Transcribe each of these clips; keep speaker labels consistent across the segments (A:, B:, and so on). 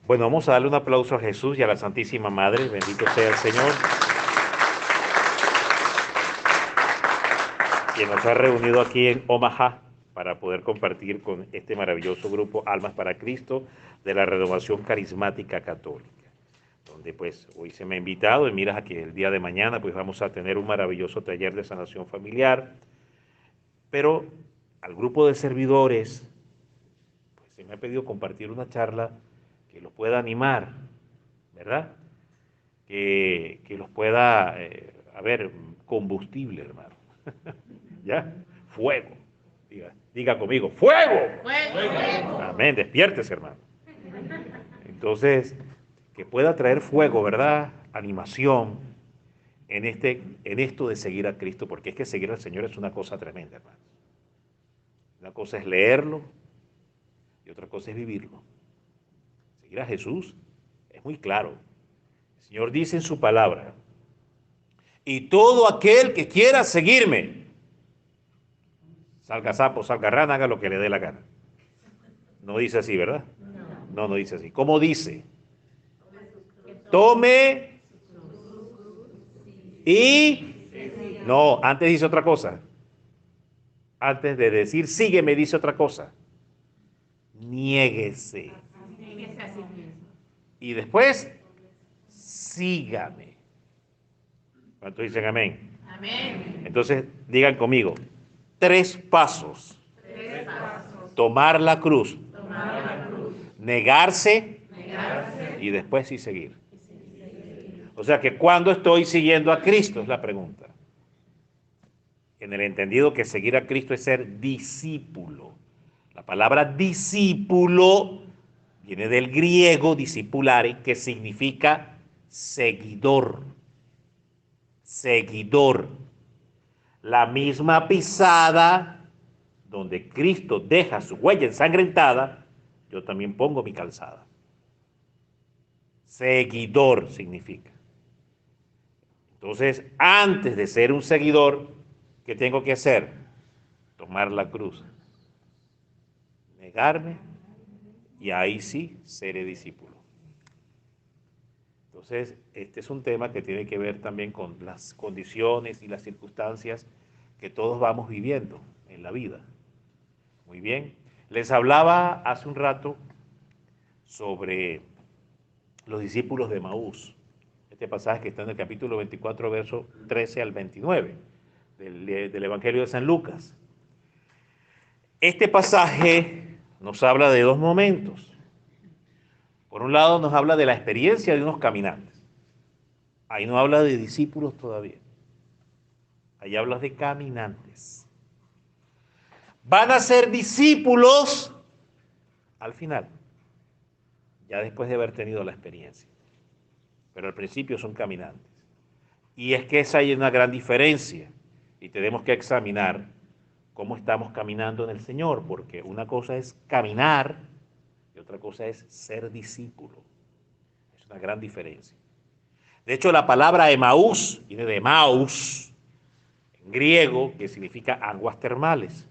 A: Bueno, vamos a darle un aplauso a Jesús y a la Santísima Madre. Bendito sea el Señor, quien nos ha reunido aquí en Omaha para poder compartir con este maravilloso grupo Almas para Cristo de la Renovación Carismática Católica, donde pues hoy se me ha invitado y miras que el día de mañana pues vamos a tener un maravilloso taller de sanación familiar, pero al grupo de servidores pues se me ha pedido compartir una charla que los pueda animar, ¿verdad? Que los pueda, combustible, hermano. ¿Ya? Fuego. Diga conmigo, ¡fuego! ¡Fuego! Amén, despiértese, hermano. Entonces, que pueda traer fuego, ¿verdad? Animación en esto de seguir a Cristo, porque es que seguir al Señor es una cosa tremenda, hermano. Una cosa es leerlo y otra cosa es vivirlo. Seguir a Jesús es muy claro. El Señor dice en su palabra, y todo aquel que quiera seguirme, salga sapo, salga rana, haga lo que le dé la gana. No dice así, ¿verdad? No, no dice así. ¿Cómo dice? Tome y... No, antes dice otra cosa. Antes de decir sígueme dice otra cosa. Niéguese. Y después, sígame. ¿Cuántos dicen amén? Amén. Entonces, digan conmigo, 3 pasos. 3 pasos. Tomar la cruz. Tomar la cruz. Negarse. Negarse. Y después sí seguir. O sea que ¿cuándo estoy siguiendo a Cristo? Es la pregunta. En el entendido que seguir a Cristo es ser discípulo. La palabra discípulo viene del griego discipulare, que significa seguidor. Seguidor. La misma pisada donde Cristo deja su huella ensangrentada, yo también pongo mi calzada. Seguidor significa. Entonces, antes de ser un seguidor, ¿qué tengo que hacer? Tomar la cruz, negarme, y ahí sí seré discípulo. Entonces, este es un tema que tiene que ver también con las condiciones y las circunstancias que todos vamos viviendo en la vida. Muy bien. Les hablaba hace un rato sobre los discípulos de Maús. Este pasaje que está en el capítulo 24, verso 13 al 29 del Evangelio de San Lucas. Este pasaje nos habla de 2 momentos. Por un lado nos habla de la experiencia de unos caminantes. Ahí no habla de discípulos todavía. Ahí habla de caminantes. Van a ser discípulos al final, ya después de haber tenido la experiencia. Pero al principio son caminantes. Y es que esa hay una gran diferencia. Y tenemos que examinar cómo estamos caminando en el Señor, porque una cosa es caminar y otra cosa es ser discípulo. Es una gran diferencia. De hecho, la palabra Emaús viene de Maús, en griego, que significa aguas termales.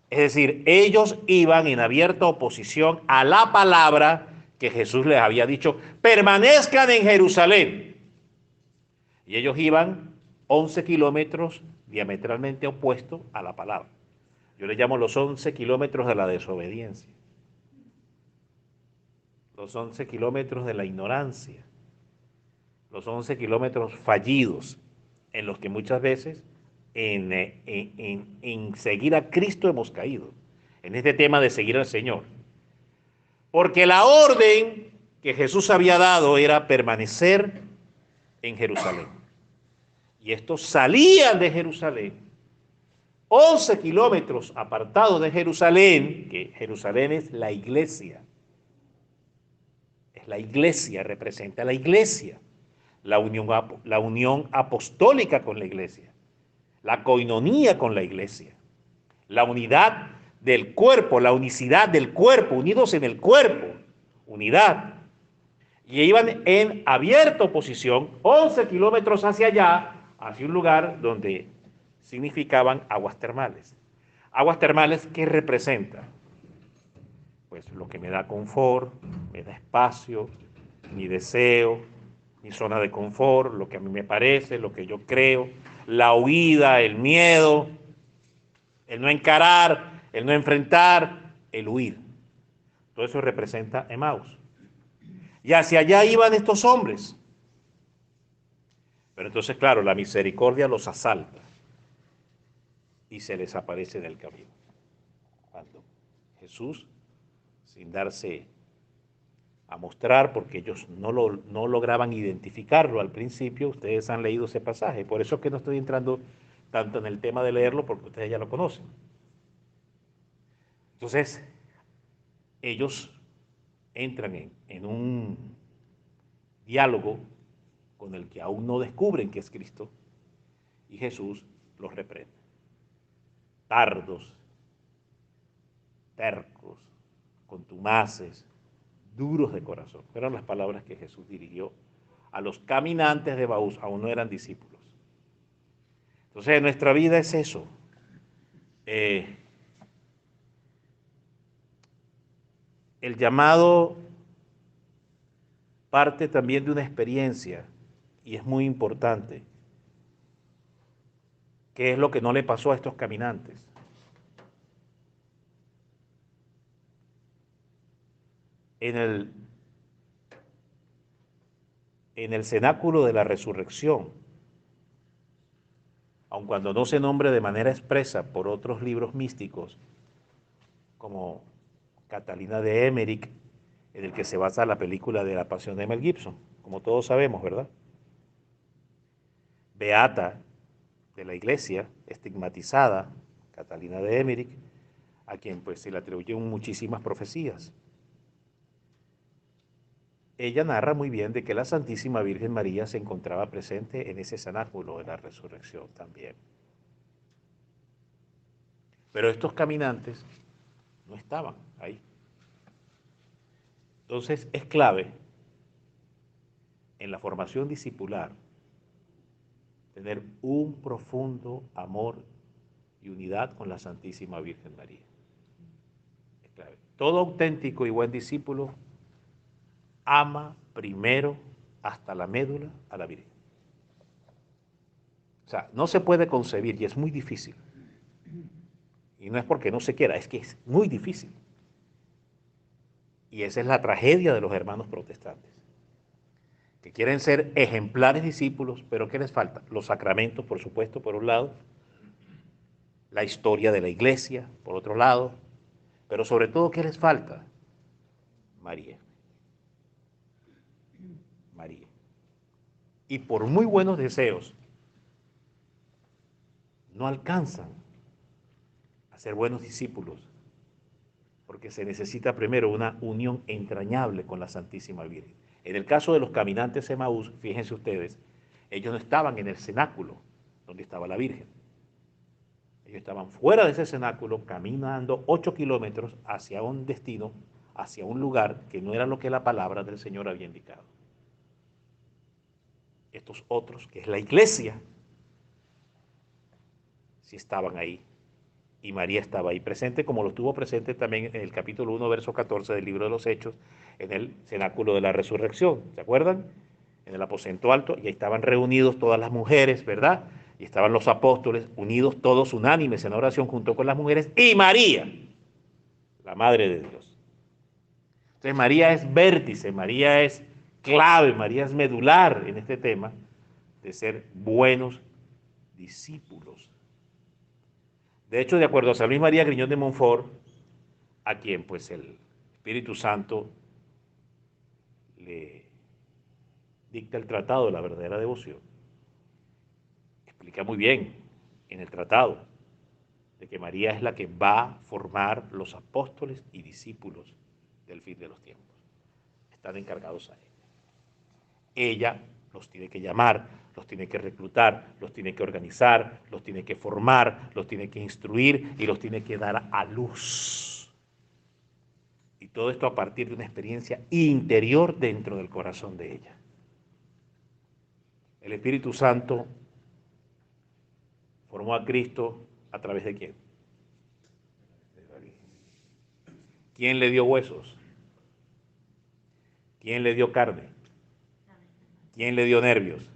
A: Es decir, ellos iban en abierta oposición a la palabra que Jesús les había dicho, permanezcan en Jerusalén. Y ellos iban 11 kilómetros diametralmente opuestos a la palabra. Yo le llamo los 11 kilómetros de la desobediencia. Los 11 kilómetros de la ignorancia. Los 11 kilómetros fallidos en los que muchas veces en seguir a Cristo hemos caído. En este tema de seguir al Señor. Porque la orden que Jesús había dado era permanecer en Jerusalén. Y estos salían de Jerusalén, 11 kilómetros apartados de Jerusalén, que Jerusalén es la iglesia. Es la iglesia, representa a la iglesia. La unión apostólica con la iglesia. La coinonía con la iglesia. La unidad del cuerpo, la unicidad del cuerpo, unidos en el cuerpo. Unidad. Y iban en abierta oposición, 11 kilómetros hacia allá, hacia un lugar donde significaban aguas termales. Aguas termales, ¿qué representan? Pues lo que me da confort, me da espacio, mi deseo, mi zona de confort, lo que a mí me parece, lo que yo creo, la huida, el miedo, el no encarar, el no enfrentar, el huir. Todo eso representa Emaús. Y hacia allá iban estos hombres. Pero entonces, claro, la misericordia los asalta y se les aparece en el camino. Cuando Jesús, sin darse a mostrar, porque ellos no lograban identificarlo al principio, ustedes han leído ese pasaje. Por eso es que no estoy entrando tanto en el tema de leerlo, porque ustedes ya lo conocen. Entonces, ellos entran en un diálogo con el que aún no descubren que es Cristo, y Jesús los reprende. Tardos, tercos, contumaces, duros de corazón. Fueron las palabras que Jesús dirigió a los caminantes de Emaús, aún no eran discípulos. Entonces, nuestra vida es eso. El llamado parte también de una experiencia, y es muy importante, que es lo que no le pasó a estos caminantes. En el cenáculo de la resurrección, aun cuando no se nombre de manera expresa por otros libros místicos, como Catalina de Emmerich, en el que se basa la película de La Pasión de Mel Gibson, como todos sabemos, ¿verdad? Beata de la iglesia, estigmatizada, Catalina de Emmerich, a quien pues se le atribuyen muchísimas profecías. Ella narra muy bien de que la Santísima Virgen María se encontraba presente en ese cenáculo de la resurrección también. Pero estos caminantes no estaban ahí. Entonces es clave en la formación discipular tener un profundo amor y unidad con la Santísima Virgen María. Es clave. Todo auténtico y buen discípulo ama primero hasta la médula a la Virgen. O sea, no se puede concebir, y es muy difícil, y no es porque no se quiera, es que es muy difícil. Y esa es la tragedia de los hermanos protestantes, que quieren ser ejemplares discípulos, pero ¿qué les falta? Los sacramentos, por supuesto, por un lado, la historia de la iglesia, por otro lado, pero sobre todo, ¿qué les falta? María. María. Y por muy buenos deseos, no alcanzan a ser buenos discípulos, porque se necesita primero una unión entrañable con la Santísima Virgen. En el caso de los caminantes de Emaús, fíjense ustedes, ellos no estaban en el cenáculo donde estaba la Virgen. Ellos estaban fuera de ese cenáculo, caminando 8 kilómetros hacia un destino, hacia un lugar que no era lo que la palabra del Señor había indicado. Estos otros, que es la iglesia, sí estaban ahí. Y María estaba ahí presente, como lo estuvo presente también en el capítulo 1, verso 14 del libro de los Hechos, en el cenáculo de la resurrección. ¿Se acuerdan? En el aposento alto, y ahí estaban reunidos todas las mujeres, ¿verdad? Y estaban los apóstoles unidos todos unánimes en oración junto con las mujeres y María, la Madre de Dios. Entonces María es vértice, María es clave, María es medular en este tema de ser buenos discípulos. De hecho, de acuerdo a San Luis María Griñón de Montfort, a quien pues el Espíritu Santo le dicta el tratado de la verdadera devoción, explica muy bien en el tratado de que María es la que va a formar los apóstoles y discípulos del fin de los tiempos. Están encargados a ella. Ella los tiene que llamar, los tiene que reclutar, los tiene que organizar, los tiene que formar, los tiene que instruir y los tiene que dar a luz. Y todo esto a partir de una experiencia interior dentro del corazón de ella. El Espíritu Santo formó a Cristo a través de quién? ¿Quién le dio huesos? ¿Quién le dio carne? ¿Quién le dio nervios?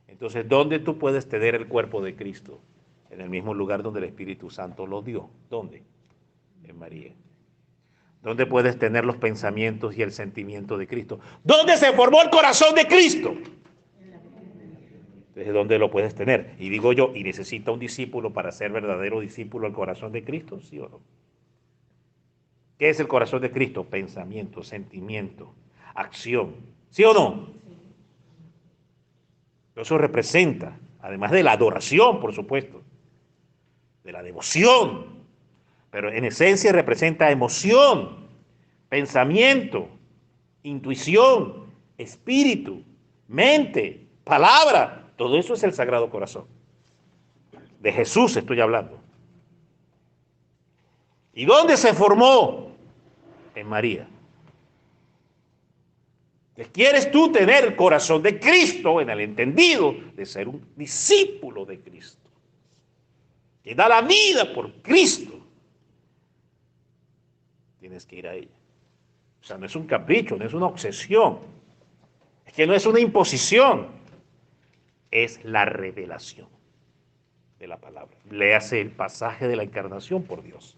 A: Entonces, ¿dónde tú puedes tener el cuerpo de Cristo? En el mismo lugar donde el Espíritu Santo lo dio. ¿Dónde? En María. ¿Dónde puedes tener los pensamientos y el sentimiento de Cristo? ¿Dónde se formó el corazón de Cristo? Entonces, ¿dónde lo puedes tener? Y digo yo, ¿y necesita un discípulo para ser verdadero discípulo el corazón de Cristo? ¿Sí o no? ¿Qué es el corazón de Cristo? Pensamiento, sentimiento, acción. ¿Sí o no? Eso representa, además de la adoración, por supuesto, de la devoción, pero en esencia representa emoción, pensamiento, intuición, espíritu, mente, palabra. Todo eso es el Sagrado Corazón. De Jesús estoy hablando. ¿Y dónde se formó? En María. ¿Quieres tú tener el corazón de Cristo en el entendido de ser un discípulo de Cristo? Que da la vida por Cristo. Tienes que ir a ella. O sea, no es un capricho, no es una obsesión. Es que no es una imposición. Es la revelación de la palabra. Léase el pasaje de la encarnación por Dios.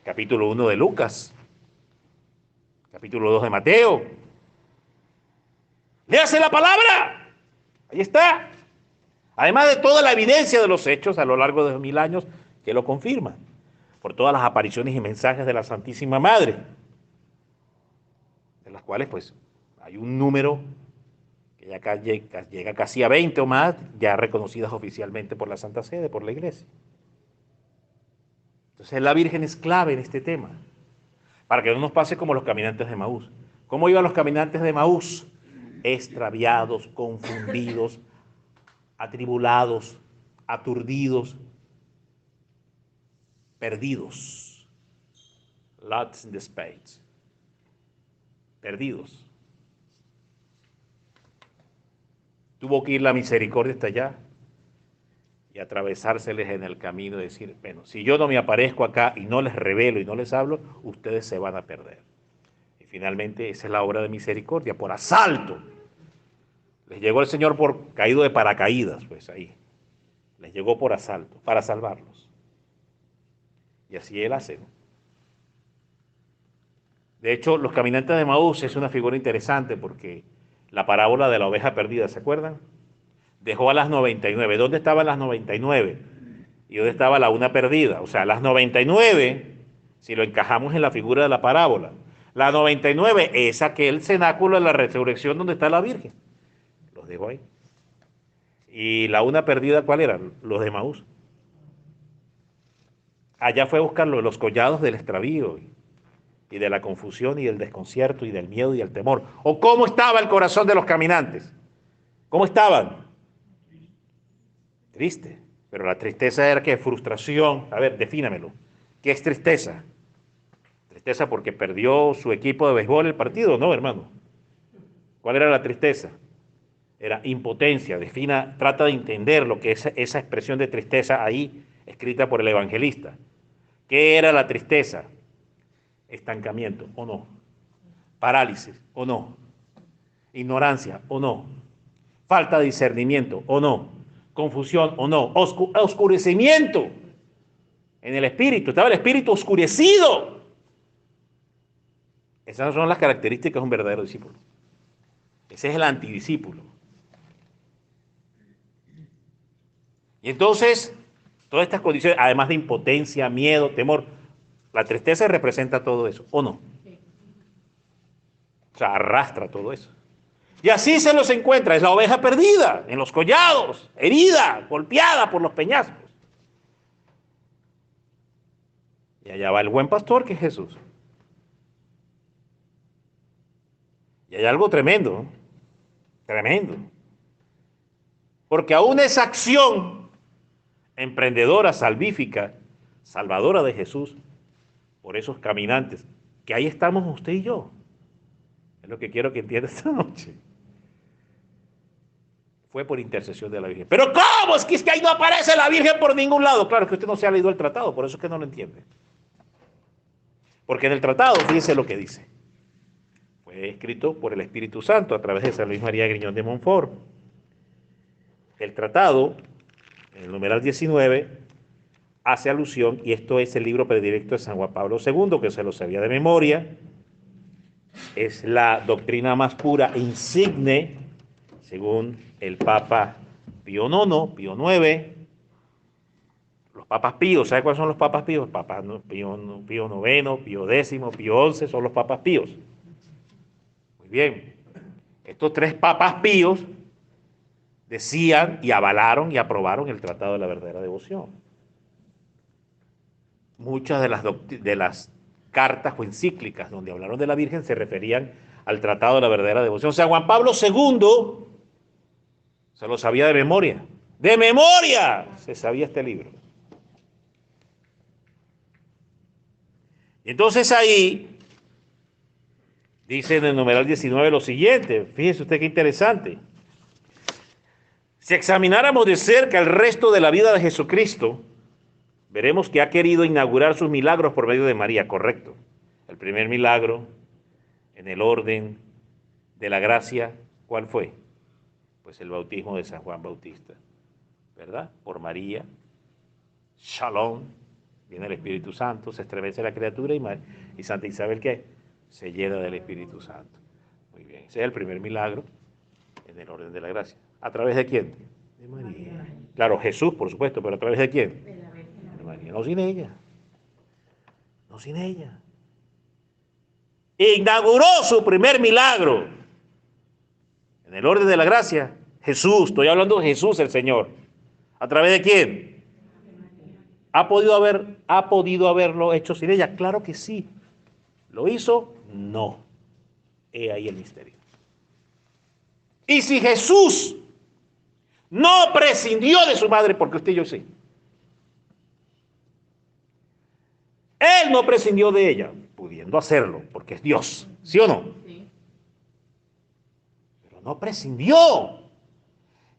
A: Capítulo 1 de Lucas. Capítulo 2 de Mateo. Léase la palabra. Ahí está. Además de toda la evidencia de los hechos a lo largo de 2000 años que lo confirman. Por todas las apariciones y mensajes de la Santísima Madre. De las cuales pues hay un número que ya llega casi a 20 o más, ya reconocidas oficialmente por la Santa Sede, por la Iglesia. Entonces la Virgen es clave en este tema. Para que no nos pase como los caminantes de Maús. ¿Cómo iban los caminantes de Maús? Extraviados, confundidos, atribulados, aturdidos, perdidos. Lost in the space. Perdidos. Tuvo que ir la misericordia hasta allá y atravesárseles en el camino y decir, bueno, si yo no me aparezco acá y no les revelo y no les hablo, ustedes se van a perder. Y finalmente esa es la obra de misericordia, por asalto. Les llegó el Señor por caído de paracaídas, pues ahí. Les llegó por asalto, para salvarlos. Y así Él hace, ¿no? De hecho, los caminantes de Maús es una figura interesante porque la parábola de la oveja perdida, ¿se acuerdan? Dejó a las 99. ¿Dónde estaban las 99? ¿Y dónde estaba la una perdida? O sea, las 99, si lo encajamos en la figura de la parábola, la 99 es aquel cenáculo de la resurrección donde está la Virgen. Los dejó ahí. ¿Y la una perdida cuál era? Los de Maús. Allá fue a buscarlo, los collados del extravío y de la confusión y del desconcierto y del miedo y el temor. ¿O cómo estaba el corazón de los caminantes? ¿Cómo estaban? Triste. Pero la tristeza era ¿qué? Frustración. A ver, defínamelo. ¿Qué es tristeza? Tristeza porque perdió su equipo de béisbol el partido, ¿no, hermano? ¿Cuál era la tristeza? Era impotencia. Trata de entender lo que es esa expresión de tristeza ahí escrita por el evangelista. ¿Qué era la tristeza? Estancamiento, ¿o no? Parálisis, ¿o no? Ignorancia, ¿o no? Falta de discernimiento, ¿o no? Confusión, ¿o no? Oscurecimiento en el espíritu. Estaba el espíritu oscurecido. Esas son las características de un verdadero discípulo. Ese es el antidiscípulo. Y entonces, todas estas condiciones, además de impotencia, miedo, temor, la tristeza representa todo eso, ¿o no? O sea, arrastra todo eso. Y así se los encuentra, es la oveja perdida, en los collados, herida, golpeada por los peñascos. Y allá va el buen pastor que es Jesús. Y hay algo tremendo, ¿no? Tremendo. Porque aún esa acción emprendedora, salvífica, salvadora de Jesús, por esos caminantes, que ahí estamos usted y yo. Es lo que quiero que entienda esta noche. Fue por intercesión de la Virgen. ¿Pero cómo? Es que ahí no aparece la Virgen por ningún lado. Claro, que usted no se ha leído el tratado, por eso es que no lo entiende. Porque en el tratado, fíjense lo que dice. Fue escrito por el Espíritu Santo a través de San Luis María Griñón de Montfort. El tratado, en el numeral 19, hace alusión, y esto es el libro predilecto de San Juan Pablo II, que se lo sabía de memoria, es la doctrina más pura e insigne, según el Papa Pío IX, Pío IX, los papas píos. ¿Sabe cuáles son los papas píos? Pío IX, Pío X, Pío XI son los papas píos. Muy bien. Estos tres papas píos decían y avalaron y aprobaron el Tratado de la Verdadera Devoción. Muchas de las cartas o encíclicas donde hablaron de la Virgen se referían al Tratado de la Verdadera Devoción. O sea, Juan Pablo II se lo sabía de memoria. ¡De memoria! Se sabía este libro. Entonces ahí dice en el numeral 19 lo siguiente, fíjese usted qué interesante. Si examináramos de cerca el resto de la vida de Jesucristo, veremos que ha querido inaugurar sus milagros por medio de María, correcto. El primer milagro en el orden de la gracia, ¿cuál fue? Pues el bautismo de San Juan Bautista, ¿verdad? Por María, Shalom, viene el Espíritu Santo, se estremece la criatura y Santa Isabel, ¿qué? Se llena del Espíritu Santo. Muy bien, ese es el primer milagro en el orden de la gracia. ¿A través de quién? De María. Claro, Jesús, por supuesto, pero ¿a través de quién? De María, no sin ella. No sin ella. Inauguró su primer milagro en el orden de la gracia. Jesús, estoy hablando de Jesús el Señor. ¿A través de quién? ¿Ha podido haberlo hecho sin ella? Claro que sí. ¿Lo hizo? No. He ahí el misterio. Y si Jesús no prescindió de su madre, porque usted y yo sí. Él no prescindió de ella, pudiendo hacerlo, porque es Dios, ¿sí o no? Sí. Pero no prescindió.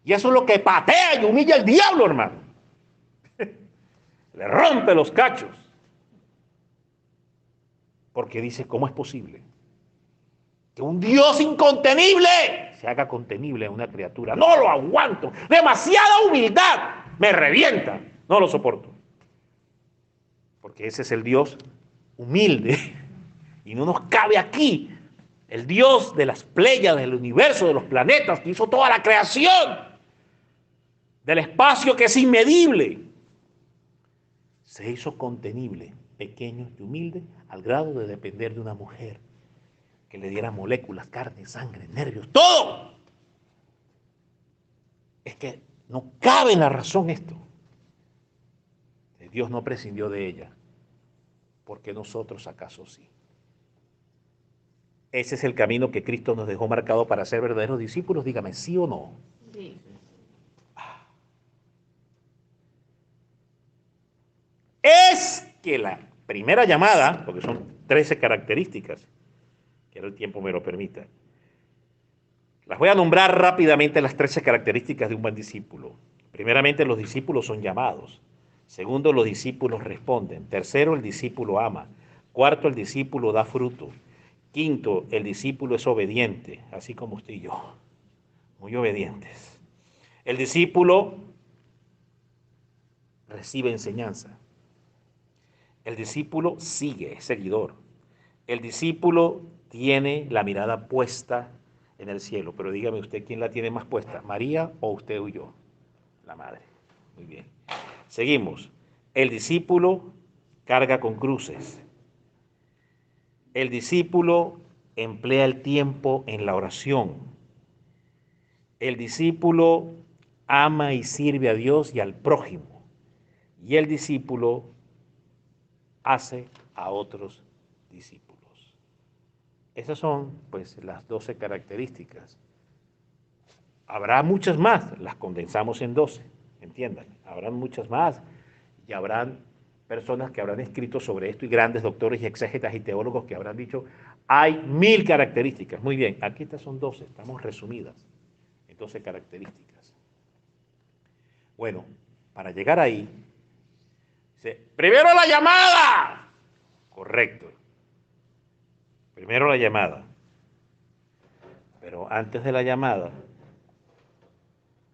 A: Y eso es lo que patea y humilla al diablo, hermano. Le rompe los cachos. Porque dice, ¿cómo es posible que un Dios incontenible se haga contenible en una criatura? No lo aguanto. Demasiada humildad. Me revienta. No lo soporto. Porque ese es el Dios humilde. Y no nos cabe aquí el Dios de las Pléyades, del universo, de los planetas, que hizo toda la creación, del espacio que es inmedible. Se hizo contenible, pequeño y humilde, al grado de depender de una mujer que le diera moléculas, carne, sangre, nervios, todo. Es que no cabe en la razón esto. Dios no prescindió de ella, porque nosotros acaso sí. Ese es el camino que Cristo nos dejó marcado para ser verdaderos discípulos. Dígame, ¿sí o no? Sí. Es que la primera llamada, porque son 13 características, que el tiempo me lo permita, las voy a nombrar rápidamente, las 13 características de un buen discípulo. Primeramente, los discípulos son llamados. Segundo, los discípulos responden. Tercero, el discípulo ama. Cuarto, el discípulo da fruto. Quinto, el discípulo es obediente, así como usted y yo, muy obedientes. El discípulo recibe enseñanza. El discípulo sigue, es seguidor. El discípulo tiene la mirada puesta en el cielo. Pero dígame usted, ¿quién la tiene más puesta? ¿María o usted o yo? La madre. Muy bien. Seguimos. El discípulo carga con cruces. El discípulo emplea el tiempo en la oración. El discípulo ama y sirve a Dios y al prójimo. Y el discípulo hace a otros discípulos. Esas son, pues, las 12 características. Habrá muchas más, las condensamos en 12, entiendan. Habrán muchas más y habrán personas que habrán escrito sobre esto y grandes doctores y exégetas y teólogos que habrán dicho, hay 1000 características. Muy bien, aquí estas son 12, estamos resumidas en 12 características. Bueno, para llegar ahí, primero la llamada. Correcto. Primero la llamada. Pero antes de la llamada,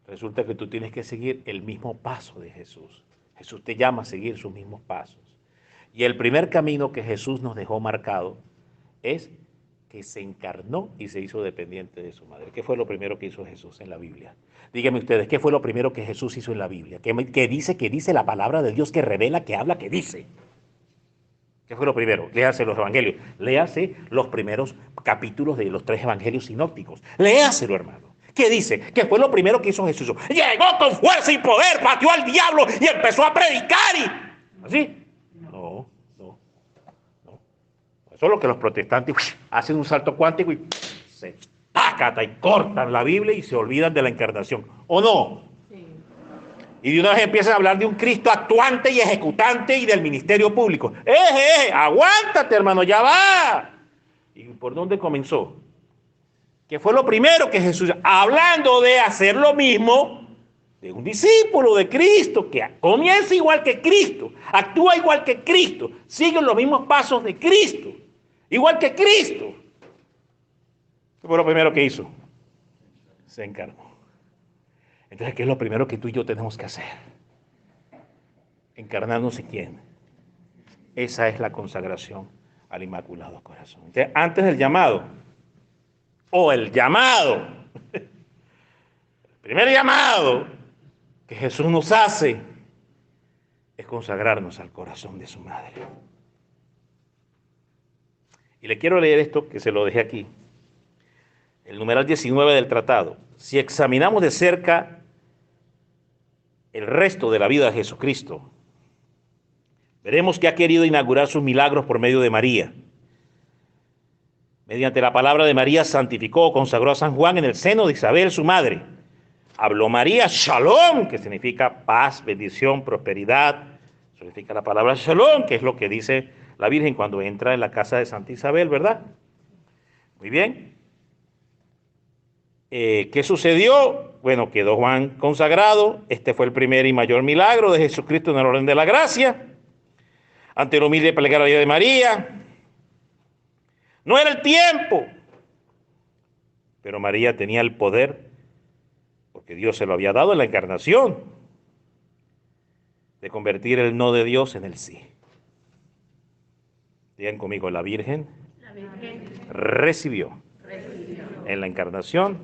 A: resulta que tú tienes que seguir el mismo paso de Jesús. Jesús te llama a seguir sus mismos pasos. Y el primer camino que Jesús nos dejó marcado es que se encarnó y se hizo dependiente de su madre. ¿Qué fue lo primero que hizo Jesús en la Biblia? Díganme ustedes, ¿qué fue lo primero que Jesús hizo en la Biblia? ¿Qué dice la palabra de Dios, que revela, que habla, que dice? ¿Qué fue lo primero? Léase los evangelios. Léase los primeros capítulos de los 3 evangelios sinópticos. Léaselo, hermano. ¿Qué dice? ¿Qué fue lo primero que hizo Jesús? Llegó con fuerza y poder, pateó al diablo y empezó a predicar. ¿Así? No. Eso es lo que los protestantes hacen, un salto cuántico y se tácata y cortan la Biblia y se olvidan de la encarnación. ¿O no? Sí. Y de una vez empiezan a hablar de un Cristo actuante y ejecutante y del ministerio público. Aguántate, hermano, ya va. ¿Y por dónde comenzó? ¿Qué fue lo primero que Jesús, hablando de hacer lo mismo, de un discípulo de Cristo, que comienza igual que Cristo, actúa igual que Cristo, sigue los mismos pasos de Cristo, igual que Cristo? ¿Qué fue lo primero que hizo? Se encarnó. Entonces, ¿qué es lo primero que tú y yo tenemos que hacer? Encarnarnos en quién. Esa es la consagración al Inmaculado Corazón. Entonces, antes del llamado, el primer llamado que Jesús nos hace es consagrarnos al corazón de su madre. Y le quiero leer esto, que se lo dejé aquí, el numeral 19 del tratado. Si examinamos de cerca el resto de la vida de Jesucristo, veremos que ha querido inaugurar sus milagros por medio de María. Mediante la palabra de María santificó o consagró a San Juan en el seno de Isabel, su madre. Habló María, Shalom, que significa paz, bendición, prosperidad. Significa la palabra Shalom, que es lo que dice la Virgen cuando entra en la casa de Santa Isabel, ¿verdad? Muy bien. ¿Qué sucedió? Bueno, quedó Juan consagrado. Este fue el primer y mayor milagro de Jesucristo en el orden de la gracia. Ante la humilde plegaria de María. No era el tiempo, pero María tenía el poder, porque Dios se lo había dado en la encarnación, de convertir el no de Dios en el sí. Digan conmigo, la Virgen recibió en la encarnación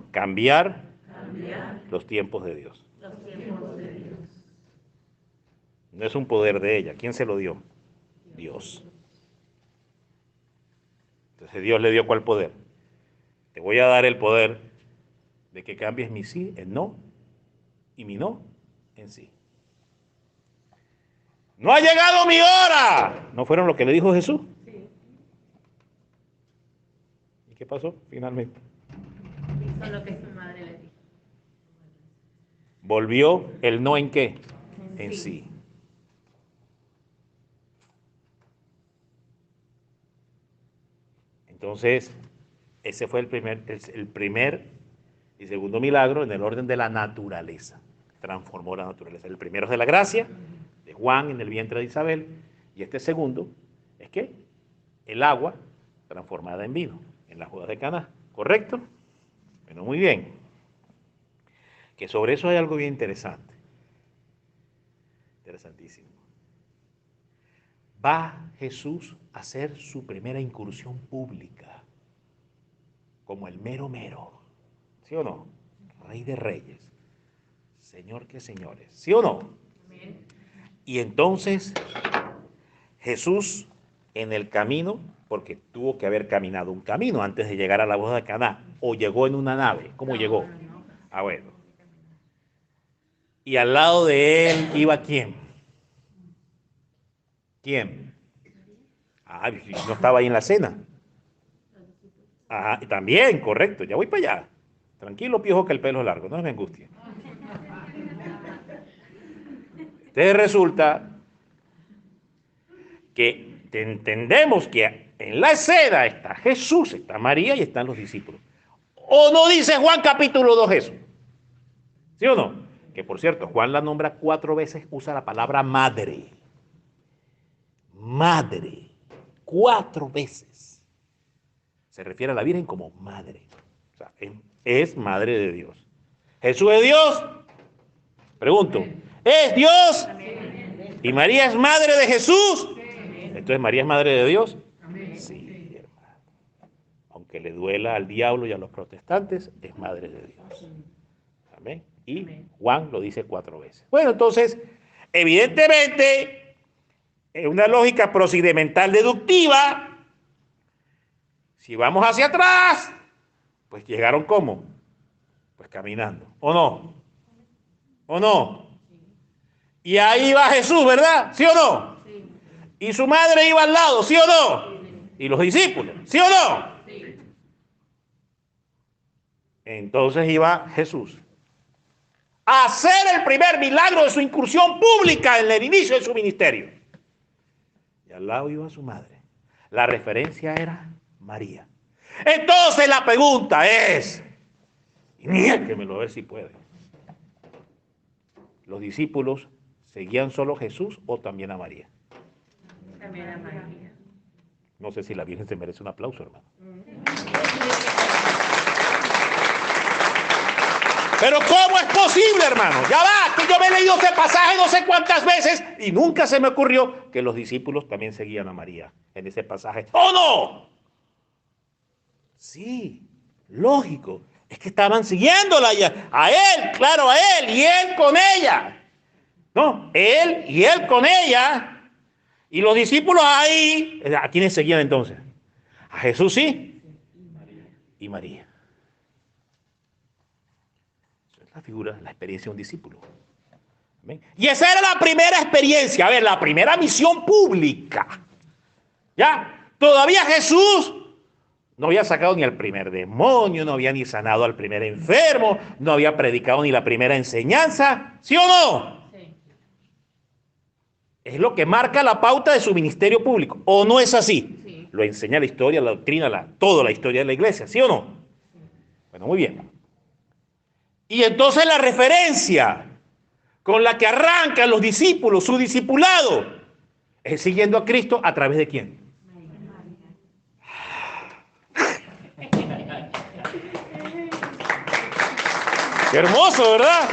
A: cambiar los tiempos de Dios. No es un poder de ella. ¿Quién se lo dio? Dios. Entonces Dios le dio ¿cuál poder? Te voy a dar el poder de que cambies mi sí en no y mi no en sí. ¡No ha llegado mi hora! ¿No fueron lo que le dijo Jesús? Sí. ¿Y qué pasó finalmente?
B: Hizo lo que su madre le dijo.
A: Volvió el no en qué? En sí. Entonces, ese fue el primer y segundo milagro en el orden de la naturaleza. Transformó la naturaleza. El primero es de la gracia, de Juan en el vientre de Isabel, y este segundo es que el agua transformada en vino, en las bodas de Caná. ¿Correcto? Bueno, muy bien. Que sobre eso hay algo bien interesante. Interesantísimo. Va Jesús a hacer su primera incursión pública como el mero mero, ¿sí o no? Rey de reyes, Señor que señores, ¿sí o no? Amén. Y entonces Jesús en el camino, porque tuvo que haber caminado un camino antes de llegar a la boda de Caná, o llegó en una nave, ¿cómo llegó? Ah, bueno. Y al lado de él iba ¿quién? ¿Quién? Ah, no estaba ahí en la cena. Ah, también, correcto, ya voy para allá. Tranquilo, piojo, que el pelo es largo, no me angustie. Entonces resulta que entendemos que en la escena está Jesús, está María y están los discípulos. ¿O no dice Juan capítulo 2 eso? ¿Sí o no? Que por cierto, Juan la nombra 4 veces, usa la palabra madre. Madre. 4 veces. Se refiere a la Virgen como madre. O sea, es madre de Dios. ¿Jesús es Dios? Pregunto. ¿Es Dios? ¿Y María es madre de Jesús? Entonces, ¿María es madre de Dios? Sí, hermano. Aunque le duela al diablo y a los protestantes, es madre de Dios. Amén. Y Juan lo dice 4 veces. Bueno, entonces, evidentemente, en una lógica procedimental deductiva, si vamos hacia atrás, pues llegaron ¿cómo? Pues caminando. ¿O no? ¿O no? Y ahí va Jesús, ¿verdad? ¿Sí o no? Sí. Y su madre iba al lado, ¿sí o no? Sí. Y los discípulos, ¿sí o no? Sí. Entonces iba Jesús a hacer el primer milagro de su incursión pública en el inicio de su ministerio. Y al lado iba su madre. La referencia era María. Entonces la pregunta es, y niéguemelo a ver si puede. ¿Los discípulos seguían solo a Jesús o también a María?
B: También a María.
A: No sé si la Virgen se merece un aplauso, hermano. Pero ¿cómo es posible, hermano? Ya va, que yo me he leído este pasaje no sé cuántas veces y nunca se me ocurrió que los discípulos también seguían a María en ese pasaje. ¡Oh, no! Sí, lógico. Es que estaban siguiéndola a él, claro, a él, y él con ella. No, él y él con ella. Y los discípulos ahí, ¿a quiénes seguían entonces? A Jesús sí. Y María. Esa es la figura, la experiencia de un discípulo. ¿Amén? Y esa era la primera experiencia, a ver, la primera misión pública. ¿Ya? Todavía Jesús no había sacado ni al primer demonio, no había ni sanado al primer enfermo, no había predicado ni la primera enseñanza, ¿sí o no? Sí. Es lo que marca la pauta de su ministerio público, ¿o no es así? Sí. Lo enseña la historia, la doctrina, toda la historia de la iglesia, ¿sí o no? Sí. Bueno, muy bien. Y entonces la referencia con la que arrancan los discípulos, su discipulado, es siguiendo a Cristo a través de ¿quién? Qué hermoso, ¿verdad?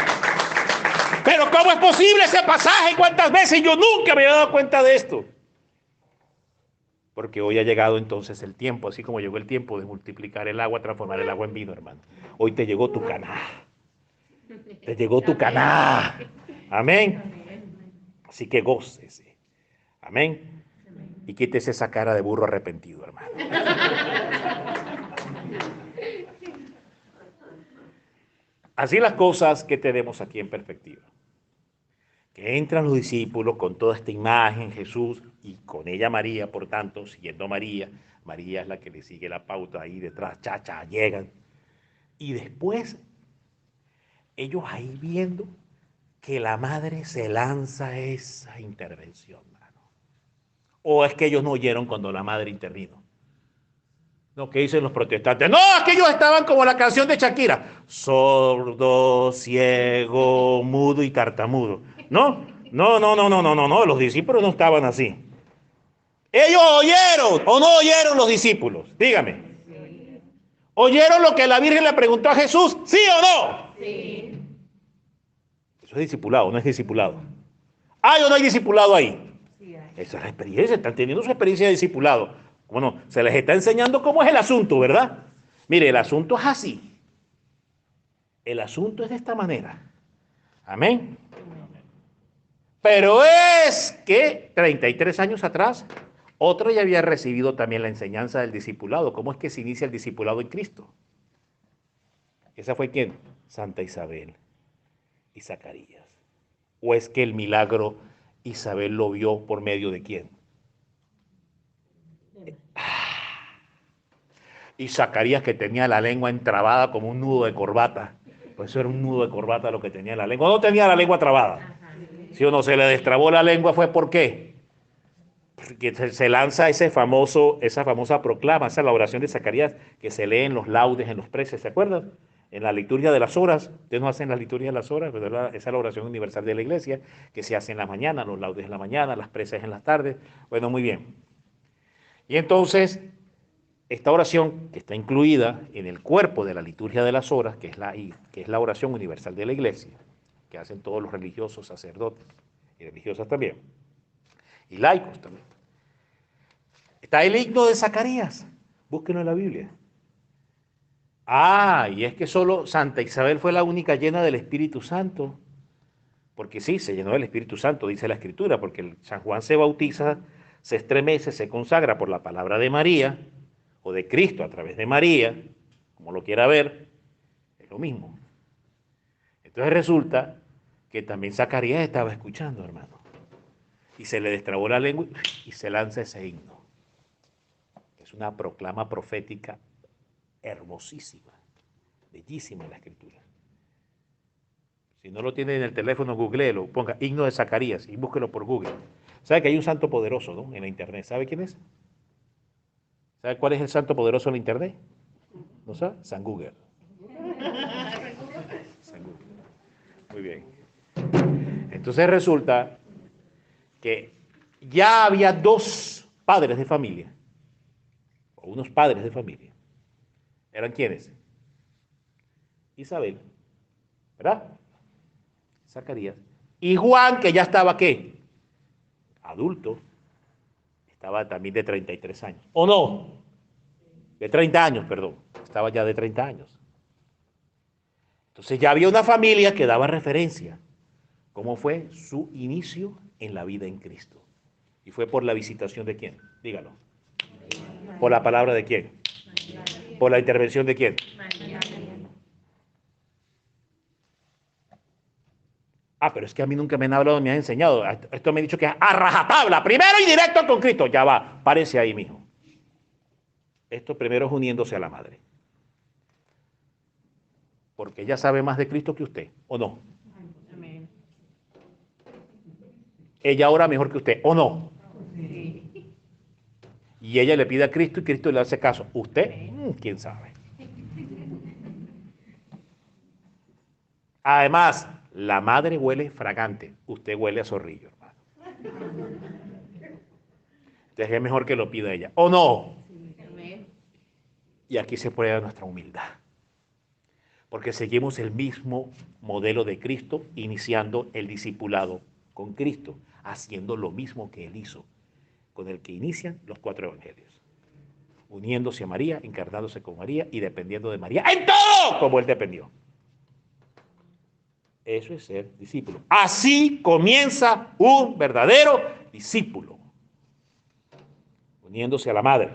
A: Pero ¿cómo es posible ese pasaje? ¿Cuántas veces? Yo nunca me había dado cuenta de esto. Porque hoy ha llegado entonces el tiempo, así como llegó el tiempo de multiplicar el agua, transformar el agua en vino, hermano. Hoy te llegó tu caná. Te llegó tu caná. Amén. Así que gócese. Amén. Y quítese esa cara de burro arrepentido, hermano. Así las cosas que tenemos aquí en perspectiva. Que entran los discípulos con toda esta imagen, Jesús, y con ella María, por tanto, siguiendo a María. María es la que le sigue la pauta ahí detrás, chacha, llegan. Y después, ellos ahí viendo que la madre se lanza a esa intervención, mano. ¿O es que ellos no oyeron cuando la madre intervino? No, ¿qué dicen los protestantes? No, es que ellos estaban como la canción de Shakira. Sordo, ciego, mudo y tartamudo. No, los discípulos no estaban así. ¿Ellos oyeron o no oyeron los discípulos? Dígame. Sí. ¿Oyeron lo que la Virgen le preguntó a Jesús? ¿Sí o no? Sí. Eso es discipulado, no es discipulado. ¿Hay o no hay discipulado ahí? Sí, hay. Esa es la experiencia, están teniendo su experiencia de discipulado. Bueno, se les está enseñando cómo es el asunto, ¿verdad? Mire, el asunto es así. El asunto es de esta manera. Amén. Pero es que 33 años atrás, otro ya había recibido también la enseñanza del discipulado. ¿Cómo es que se inicia el discipulado en Cristo? ¿Esa fue quién? Santa Isabel y Zacarías. ¿O es que el milagro Isabel lo vio por medio de quién? Y Zacarías, que tenía la lengua entrabada como un nudo de corbata. Pues eso era un nudo de corbata lo que tenía en la lengua. No tenía la lengua trabada. Si uno se le destrabó la lengua, ¿fue por qué? Porque se lanza esa famosa proclama, esa es la oración de Zacarías, que se lee en los laudes, en los preces, ¿se acuerdan? En la liturgia de las horas, ustedes no hacen la liturgia de las horas, ¿verdad? Esa es la oración universal de la iglesia, que se hace en la mañana, los laudes en la mañana, las preces en las tardes. Bueno, muy bien. Y entonces, esta oración que está incluida en el cuerpo de la liturgia de las horas, que es la oración universal de la iglesia, que hacen todos los religiosos, sacerdotes y religiosas también, y laicos también. Está el himno de Zacarías, búsquenlo en la Biblia. Ah, y es que solo Santa Isabel fue la única llena del Espíritu Santo, porque sí, se llenó del Espíritu Santo, dice la Escritura, porque San Juan se bautiza, se estremece, se consagra por la palabra de María, o de Cristo a través de María, como lo quiera ver, es lo mismo. Entonces resulta que también Zacarías estaba escuchando, hermano, y se le destrabó la lengua y se lanza ese himno. Es una proclama profética hermosísima, bellísima en la Escritura. Si no lo tiene en el teléfono, googleelo, ponga himno de Zacarías y búsquelo por Google. ¿Sabe que hay un santo poderoso, ¿no?, en la internet? ¿Sabe quién es? ¿Sabe cuál es el santo poderoso en la internet? ¿No sabe? San Google. San Google. Muy bien. Entonces resulta que ya había dos padres de familia, o unos padres de familia. ¿Eran quiénes? Isabel, ¿verdad? Zacarías. Y Juan, que ya estaba, ¿qué? Adulto. Estaba también de 33 años. ¿O no? De 30 años, perdón. Estaba ya de 30 años. Entonces ya había una familia que daba referencia. ¿Cómo fue su inicio en la vida en Cristo? ¿Y fue por la visitación de quién? Dígalo. ¿Por la palabra de quién? ¿Por la intervención de quién? Ah, pero es que a mí nunca me han hablado, me han enseñado. Esto me ha dicho que es a rajatabla, primero y directo con Cristo. Ya va, párese ahí, mijo. Esto primero es uniéndose a la madre. Porque ella sabe más de Cristo que usted, ¿o no? Amén. Ella ora mejor que usted, ¿o no? Sí. Y ella le pide a Cristo y Cristo le hace caso. ¿Usted? ¿Quién sabe? Además, la madre huele fragante, usted huele a zorrillo, hermano. Entonces es mejor que lo pida ella, ¿o no? Sí. Y aquí se prueba nuestra humildad. Porque seguimos el mismo modelo de Cristo, iniciando el discipulado con Cristo, haciendo lo mismo que Él hizo, con el que inician los 4 evangelios. Uniéndose a María, encarnándose con María y dependiendo de María en todo como Él dependió. Eso es ser discípulo. Así comienza un verdadero discípulo. Uniéndose a la madre.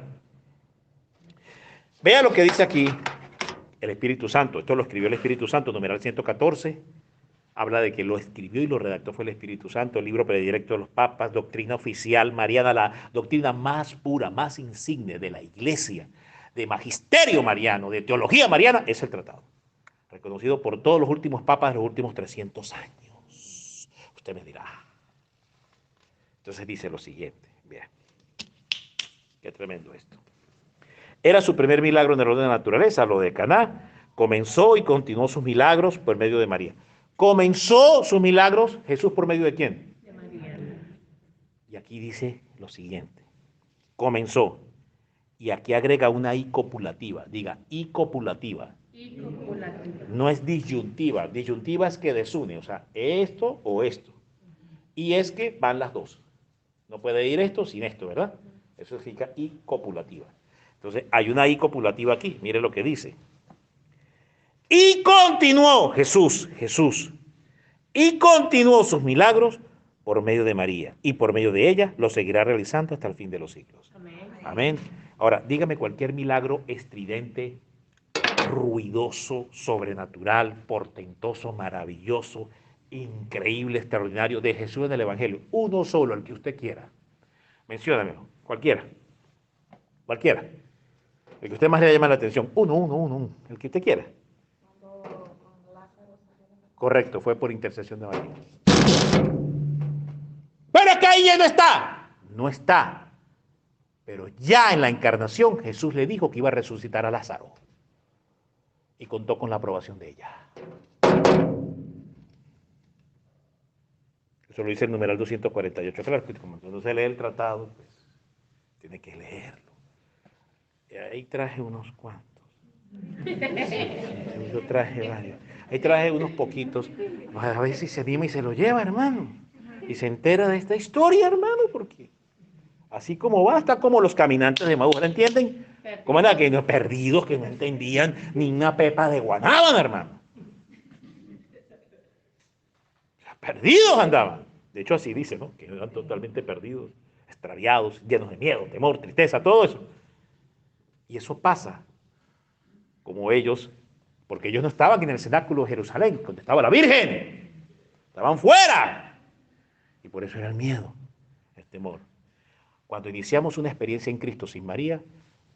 A: Vea lo que dice aquí el Espíritu Santo. Esto lo escribió el Espíritu Santo, numeral 114. Habla de que lo escribió y lo redactó fue el Espíritu Santo, el libro predilecto de los papas, doctrina oficial mariana, la doctrina más pura, más insigne de la iglesia, de magisterio mariano, de teología mariana, es el tratado. Reconocido por todos los últimos papas de los últimos 300 años. Usted me dirá. Entonces dice lo siguiente, vean, qué tremendo esto. Era su primer milagro en el orden de la naturaleza, lo de Caná. Comenzó y continuó sus milagros por medio de María. Comenzó sus milagros Jesús por medio de quién? De María. Y aquí dice lo siguiente. Comenzó. Y aquí agrega una I copulativa. Diga, I copulativa. I copulativa. No es disyuntiva. Disyuntiva es que desune. O sea, esto o esto. Y es que van las dos. No puede ir esto sin esto, ¿verdad? Eso significa I copulativa. Entonces, hay una I copulativa aquí. Mire lo que dice. Y continuó Jesús, y continuó sus milagros por medio de María. Y por medio de ella lo seguirá realizando hasta el fin de los siglos. Amén. Amén. Ahora, dígame cualquier milagro estridente, ruidoso, sobrenatural, portentoso, maravilloso, increíble, extraordinario de Jesús en el Evangelio. Uno solo, el que usted quiera. Menciónamelo, cualquiera. Cualquiera. El que usted más le llama la atención. Uno. El que usted quiera. Correcto, fue por intercesión de María. Pero que ahí ya no está. No está. Pero ya en la encarnación Jesús le dijo que iba a resucitar a Lázaro. Y contó con la aprobación de ella. Eso lo dice el numeral 248. Claro, como no se lee el tratado, pues tiene que leerlo. Ahí traje unos cuantos. Yo traje varios. Ahí traje unos poquitos. A ver si se anima y se lo lleva, hermano. Y se entera de esta historia, hermano, porque así como va, está como los caminantes de Maús, ¿entienden? Como eran que perdidos, que no entendían ni una pepa de guanábana, hermano. Perdidos andaban. De hecho, así dice, ¿no? Que eran totalmente perdidos, extraviados, llenos de miedo, temor, tristeza, todo eso. Y eso pasa como ellos, porque ellos no estaban en el cenáculo de Jerusalén, donde estaba la Virgen. Estaban fuera. Y por eso era el miedo, el temor. Cuando iniciamos una experiencia en Cristo sin María,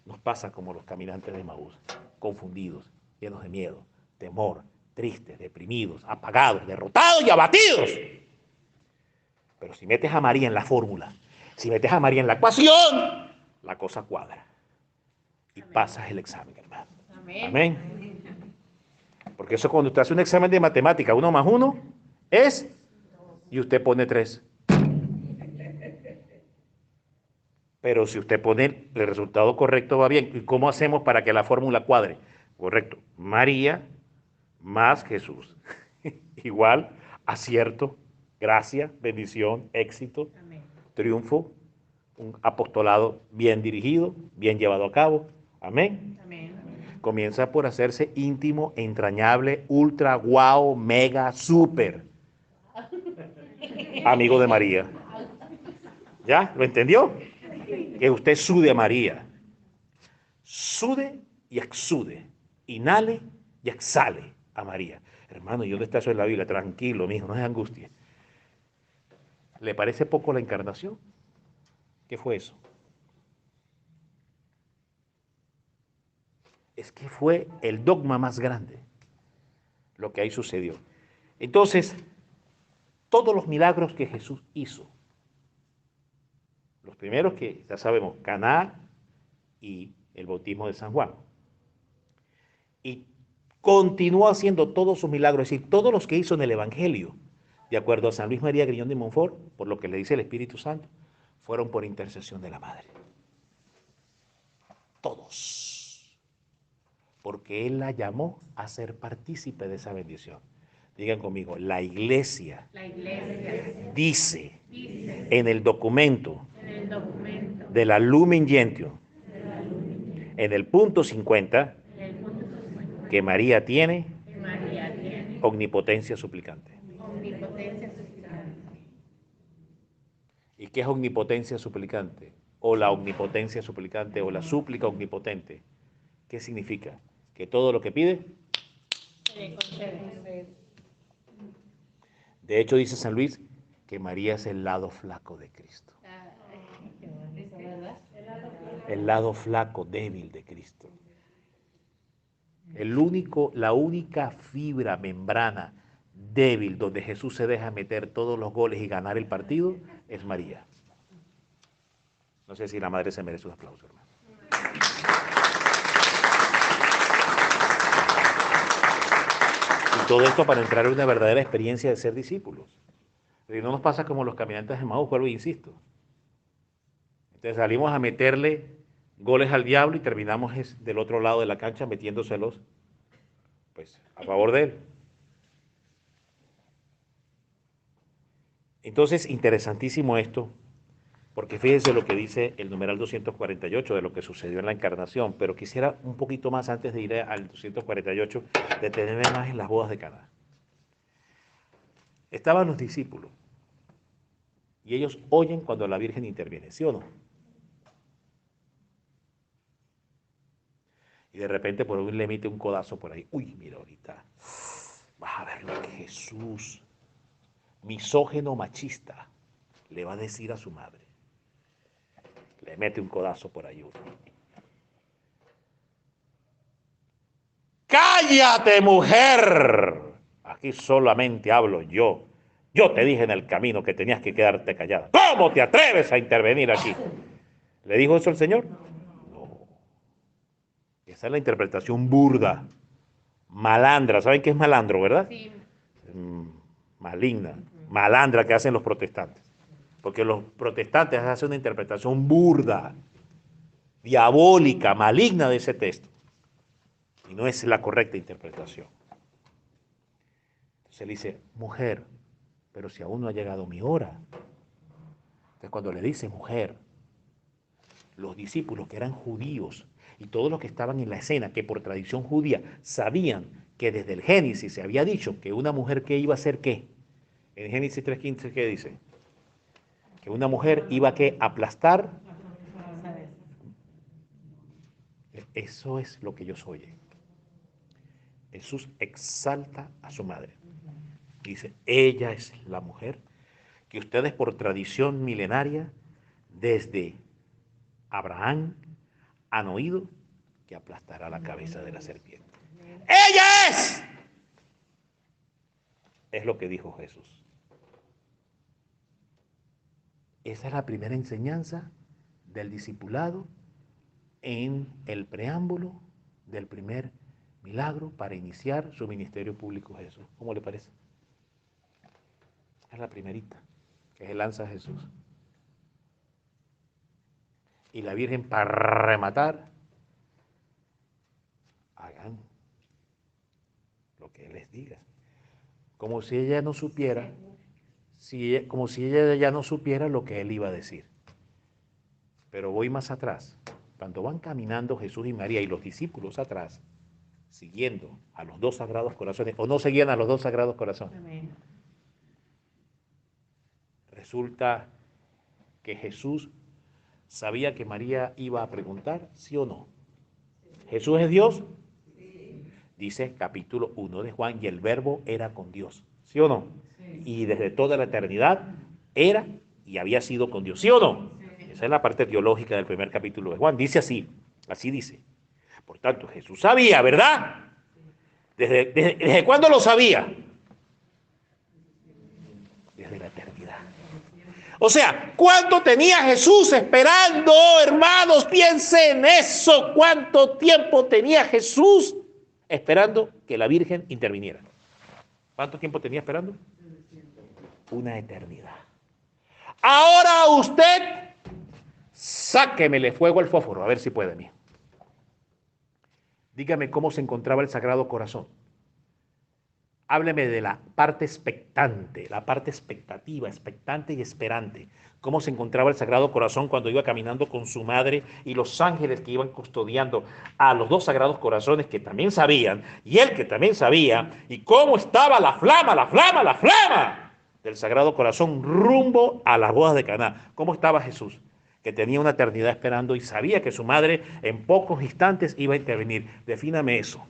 A: nos pasa como los caminantes de Maús, confundidos, llenos de miedo, temor, tristes, deprimidos, apagados, derrotados y abatidos. Pero si metes a María en la fórmula, si metes a María en la ecuación, la cosa cuadra. Y pasas el examen, hermano. Amén. Amén. Porque eso cuando usted hace un examen de matemática, 1 más 1 es, y usted pone 3. Pero si usted pone el resultado correcto, va bien. ¿Y cómo hacemos para que la fórmula cuadre? Correcto. María más Jesús. Igual, acierto, gracia, bendición, éxito, amén, triunfo, un apostolado bien dirigido, bien llevado a cabo. Amén. Amén. Comienza por hacerse íntimo, entrañable, ultra, guau, mega, súper amigo de María. ¿Ya? ¿Lo entendió? Que usted sude a María. Sude y exude. Inhale y exhale a María. Hermano, ¿y dónde está eso en la Biblia? Tranquilo, mijo, no es angustia. ¿Le parece poco la encarnación? ¿Qué fue eso? Es que fue el dogma más grande lo que ahí sucedió. Entonces, todos los milagros que Jesús hizo, los primeros que ya sabemos, Caná y el bautismo de San Juan, y continuó haciendo todos sus milagros, es decir, todos los que hizo en el Evangelio, de acuerdo a San Luis María Griñón de Montfort, por lo que le dice el Espíritu Santo, fueron por intercesión de la Madre. Todos. Porque Él la llamó a ser partícipe de esa bendición. Digan conmigo, la iglesia dice en el documento de la Lumen Gentium, en el punto 50, que María tiene omnipotencia suplicante. ¿Y qué es omnipotencia suplicante? O la omnipotencia suplicante o la súplica omnipotente. ¿Qué significa? Que todo lo que pide, de hecho dice San Luis que María es el lado flaco de Cristo. El lado flaco, débil de Cristo. La única fibra, membrana débil donde Jesús se deja meter todos los goles y ganar el partido es María. No sé si la madre se merece un aplauso, hermano. Y todo esto para entrar en una verdadera experiencia de ser discípulos. Y no nos pasa como los caminantes de Maús, vuelvo e insisto. Entonces salimos a meterle goles al diablo y terminamos del otro lado de la cancha metiéndoselos, pues, a favor de él. Entonces, interesantísimo esto, porque fíjense lo que dice el numeral 248 de lo que sucedió en la encarnación, pero quisiera un poquito más antes de ir al 248, detenerme más en las bodas de Caná. Estaban los discípulos y ellos oyen cuando la Virgen interviene, ¿sí o no? Y de repente por un le emite un codazo por ahí. Uy, mira ahorita, vas a ver lo que Jesús, misógeno machista, le va a decir a su madre. Le mete un codazo por ahí. ¡Cállate, mujer! Aquí solamente hablo yo. Yo te dije en el camino que tenías que quedarte callada. ¿Cómo te atreves a intervenir aquí? ¿Le dijo eso el Señor? No. Esa es la interpretación burda, malandra. ¿Saben qué es malandro, verdad? Sí. Maligna, malandra que hacen los protestantes. Porque los protestantes hacen una interpretación burda, diabólica, maligna de ese texto. Y no es la correcta interpretación. Entonces él dice, mujer, pero si aún no ha llegado mi hora. Entonces cuando le dice mujer, los discípulos que eran judíos y todos los que estaban en la escena, que por tradición judía sabían que desde el Génesis se había dicho que una mujer que iba a ser ¿qué? En Génesis 3:15, ¿qué dice? Que una mujer iba a aplastar. Eso es lo que yo soy. Jesús exalta a su madre. Dice, ella es la mujer que ustedes por tradición milenaria, desde Abraham, han oído que aplastará la cabeza de la serpiente. ¡Ella es! Es lo que dijo Jesús. Esa es la primera enseñanza del discipulado en el preámbulo del primer milagro para iniciar su ministerio público Jesús. ¿Cómo le parece? Es la primerita que se lanza Jesús. Y la Virgen, para rematar, hagan lo que Él les diga. Como si ella no supiera, como si ella ya no supiera lo que Él iba a decir. Pero voy más atrás. Cuando van caminando Jesús y María y los discípulos atrás, siguiendo a los dos sagrados corazones, o no seguían a los dos sagrados corazones. Amén. Resulta que Jesús sabía que María iba a preguntar, ¿sí o no? ¿Jesús es Dios? Sí. Dice capítulo 1 de Juan, y el verbo era con Dios, ¿sí o no? Sí. Y desde toda la eternidad era y había sido con Dios, ¿sí o no? Sí. Esa es la parte teológica del primer capítulo de Juan. Dice así dice. Por tanto, Jesús sabía, ¿verdad? ¿Desde cuándo lo sabía? Desde la eternidad. O sea, ¿cuánto tenía Jesús esperando, hermanos? Piensen en eso. ¿Cuánto tiempo tenía Jesús esperando que la Virgen interviniera? ¿Cuánto tiempo tenía esperando? Una eternidad. Ahora usted, sáquemele fuego al fósforo, a ver si puede, mío. Dígame cómo se encontraba el Sagrado Corazón. Hábleme de la parte expectante, la parte expectativa, expectante y esperante. Cómo se encontraba el Sagrado Corazón cuando iba caminando con su madre y los ángeles que iban custodiando a los dos Sagrados Corazones que también sabían, y él que también sabía, y cómo estaba la flama del Sagrado Corazón rumbo a las bodas de Caná. ¿Cómo estaba Jesús? Que tenía una eternidad esperando y sabía que su madre en pocos instantes iba a intervenir. Defíname eso.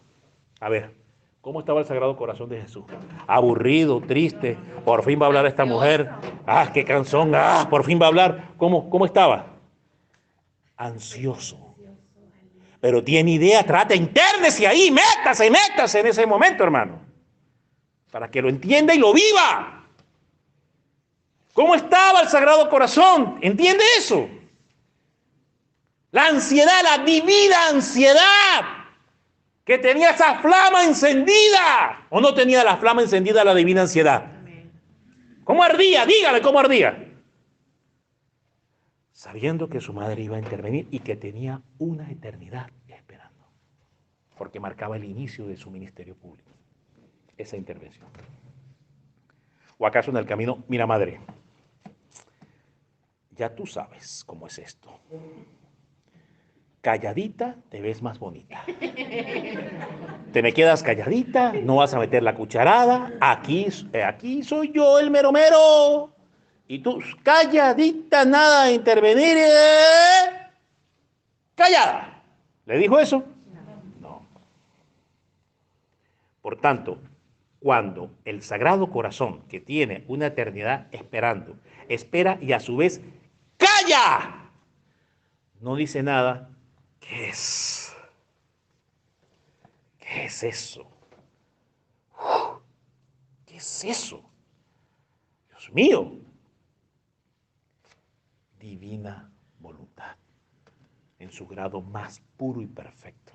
A: A ver. ¿Cómo estaba el Sagrado Corazón de Jesús? Aburrido, triste, por fin va a hablar esta mujer. ¡Ah, qué cansón! ¡Ah, por fin va a hablar! ¿Cómo estaba? Ansioso. Pero tiene idea, trata, intérnese ahí, métase en ese momento, hermano. Para que lo entienda y lo viva. ¿Cómo estaba el Sagrado Corazón? ¿Entiende eso? La ansiedad, la divina ansiedad. Que tenía esa flama encendida, o no tenía la flama encendida la divina ansiedad. ¿Cómo ardía? Dígame cómo ardía. Sabiendo que su madre iba a intervenir y que tenía una eternidad esperando, porque marcaba el inicio de su ministerio público, esa intervención. ¿O acaso en el camino, mira madre, ya tú sabes cómo es esto? Calladita te ves más bonita. Te me quedas calladita, no vas a meter la cucharada. Aquí soy yo el mero mero. Y tú calladita, nada de intervenir. Callada. ¿Le dijo eso? No. Por tanto, cuando el Sagrado Corazón, que tiene una eternidad esperando, espera y a su vez calla, no dice nada. ¿Qué es? ¿Qué es eso? ¿Qué es eso? Dios mío. Divina voluntad, en su grado más puro y perfecto,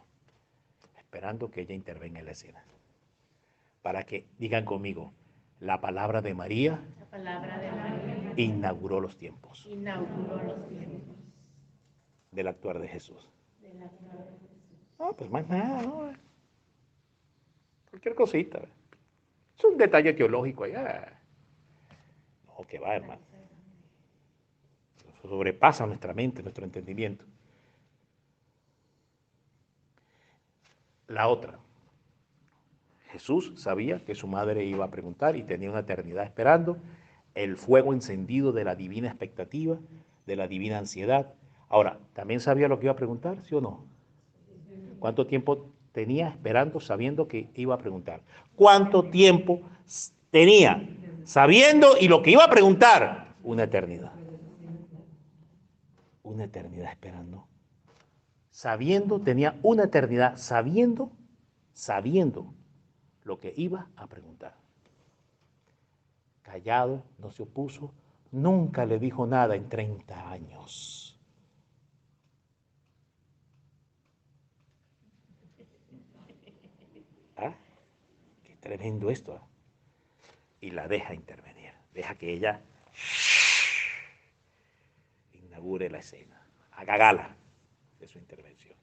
A: esperando que ella intervenga en la escena. Para que, digan conmigo, la palabra de María, inauguró los tiempos. del actuar de Jesús? No, pues más nada, ¿no? Cualquier cosita. Es un detalle teológico allá. No, que va, hermano. Eso sobrepasa nuestra mente, nuestro entendimiento. La otra. Jesús sabía que su madre iba a preguntar y tenía una eternidad esperando, el fuego encendido de la divina expectativa, de la divina ansiedad. Ahora, ¿también sabía lo que iba a preguntar, sí o no? ¿Cuánto tiempo tenía esperando sabiendo que iba a preguntar? ¿Cuánto tiempo tenía sabiendo y lo que iba a preguntar? Una eternidad. Una eternidad esperando. Sabiendo, tenía una eternidad sabiendo lo que iba a preguntar. Callado, no se opuso, nunca le dijo nada en 30 años. ¿Ah? Qué tremendo esto. ¿Ah? Y la deja intervenir, deja que ella inaugure la escena, haga gala de su intervención.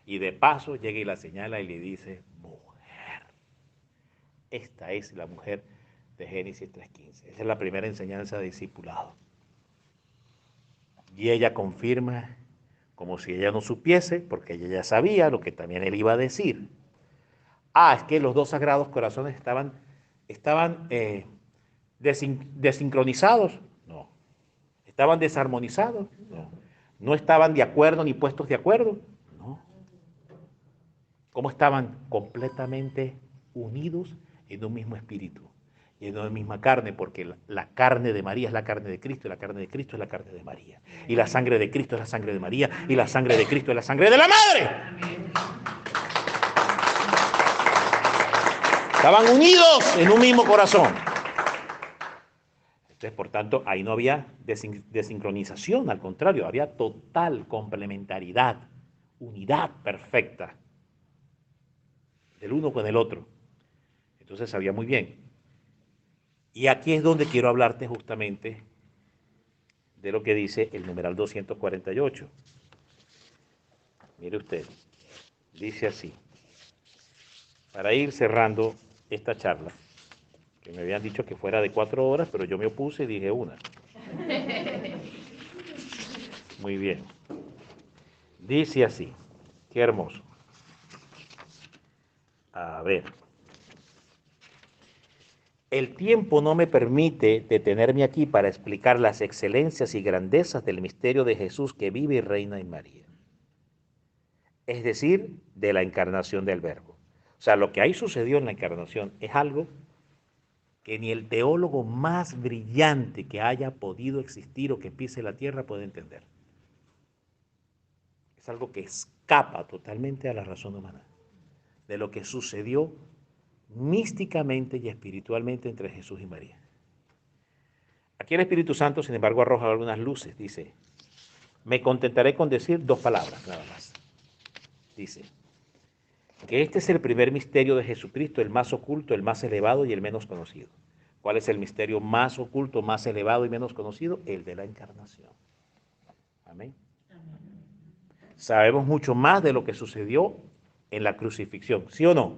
A: Y de paso llega y la señala y le dice, mujer. Esta es la mujer de Génesis 3:15. Esa es la primera enseñanza de discipulado. Y ella confirma, como si ella no supiese, porque ella ya sabía lo que también él iba a decir. Ah, es que los dos sagrados corazones estaban desincronizados. No. ¿Estaban desarmonizados? No. ¿No estaban de acuerdo ni puestos de acuerdo? No. ¿Cómo estaban? Completamente unidos en un mismo espíritu y en una misma carne, porque la carne de María es la carne de Cristo y la carne de Cristo es la carne de María. Y la sangre de Cristo es la sangre de María y la sangre de Cristo es la sangre de la Madre. Estaban unidos en un mismo corazón. Entonces, por tanto, ahí no había desincronización, al contrario, había total complementariedad, unidad perfecta del uno con el otro. Entonces sabía muy bien. Y aquí es donde quiero hablarte justamente de lo que dice el numeral 248. Mire usted, dice así, para ir cerrando esta charla, que me habían dicho que fuera de 4 horas, pero yo me opuse y dije 1. Muy bien. Dice así, qué hermoso. A ver. El tiempo no me permite detenerme aquí para explicar las excelencias y grandezas del misterio de Jesús que vive y reina en María. Es decir, de la encarnación del Verbo. O sea, lo que ahí sucedió en la encarnación es algo que ni el teólogo más brillante que haya podido existir o que pise la tierra puede entender. Es algo que escapa totalmente a la razón humana, de lo que sucedió místicamente y espiritualmente entre Jesús y María. Aquí el Espíritu Santo, sin embargo, arroja algunas luces. Dice, me contentaré con decir 2 palabras nada más. Dice, que este es el primer misterio de Jesucristo, el más oculto, el más elevado y el menos conocido. ¿Cuál es el misterio más oculto, más elevado y menos conocido? El de la encarnación. Amén. Sabemos mucho más de lo que sucedió en la crucifixión, ¿sí o no?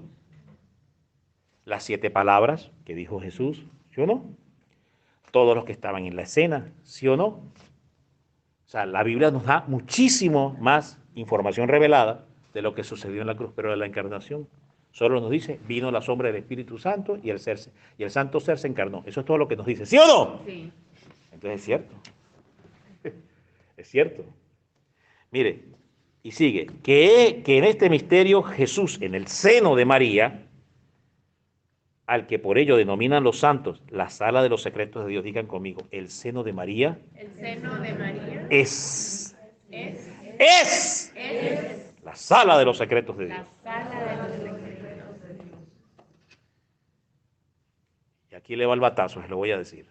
A: Las 7 palabras que dijo Jesús, ¿sí o no? Todos los que estaban en la escena, ¿sí o no? O sea, la Biblia nos da muchísimo más información revelada de lo que sucedió en la cruz, pero de la encarnación solo nos dice, vino la sombra del Espíritu Santo y el Santo Ser se encarnó. Eso es todo lo que nos dice, ¿sí o no?
B: Sí.
A: Entonces es cierto. Es cierto. Mire, y sigue, que en este misterio Jesús, en el seno de María, al que por ello denominan los santos la sala de los secretos de Dios, digan conmigo, el seno de María.
B: El seno de María
A: Es
B: es
A: la sala de los secretos de
B: la
A: Dios.
B: sala de los secretos de Dios.
A: Y aquí le va el batazo, se lo voy a decir.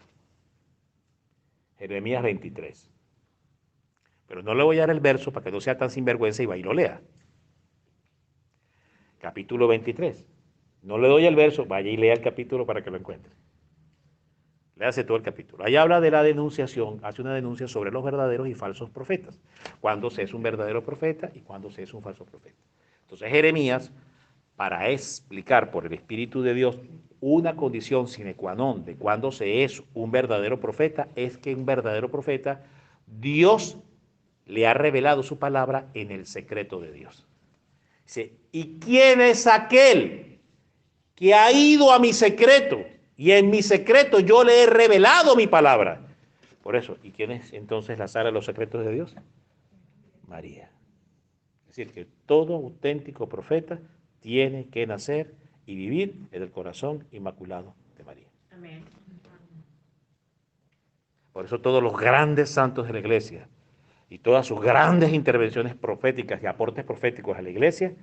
A: Jeremías 23. Pero no le voy a dar el verso para que no sea tan sinvergüenza y va y lo lea. Capítulo 23. No le doy el verso, vaya y lea el capítulo para que lo encuentre. Le hace todo el capítulo. Ahí habla de la denunciación, hace una denuncia sobre los verdaderos y falsos profetas. Cuándo se es un verdadero profeta y cuándo se es un falso profeta. Entonces Jeremías, para explicar por el Espíritu de Dios una condición sine qua non de cuándo se es un verdadero profeta, es que un verdadero profeta, Dios le ha revelado su palabra en el secreto de Dios. Dice, ¿y quién es aquel que ha ido a mi secreto? Y en mi secreto yo le he revelado mi palabra. Por eso, ¿y quién es entonces la sala de los secretos de Dios? María. Es decir, que todo auténtico profeta tiene que nacer y vivir en el corazón inmaculado de María.
B: Amén.
A: Por eso todos los grandes santos de la iglesia y todas sus grandes intervenciones proféticas y aportes proféticos a la iglesia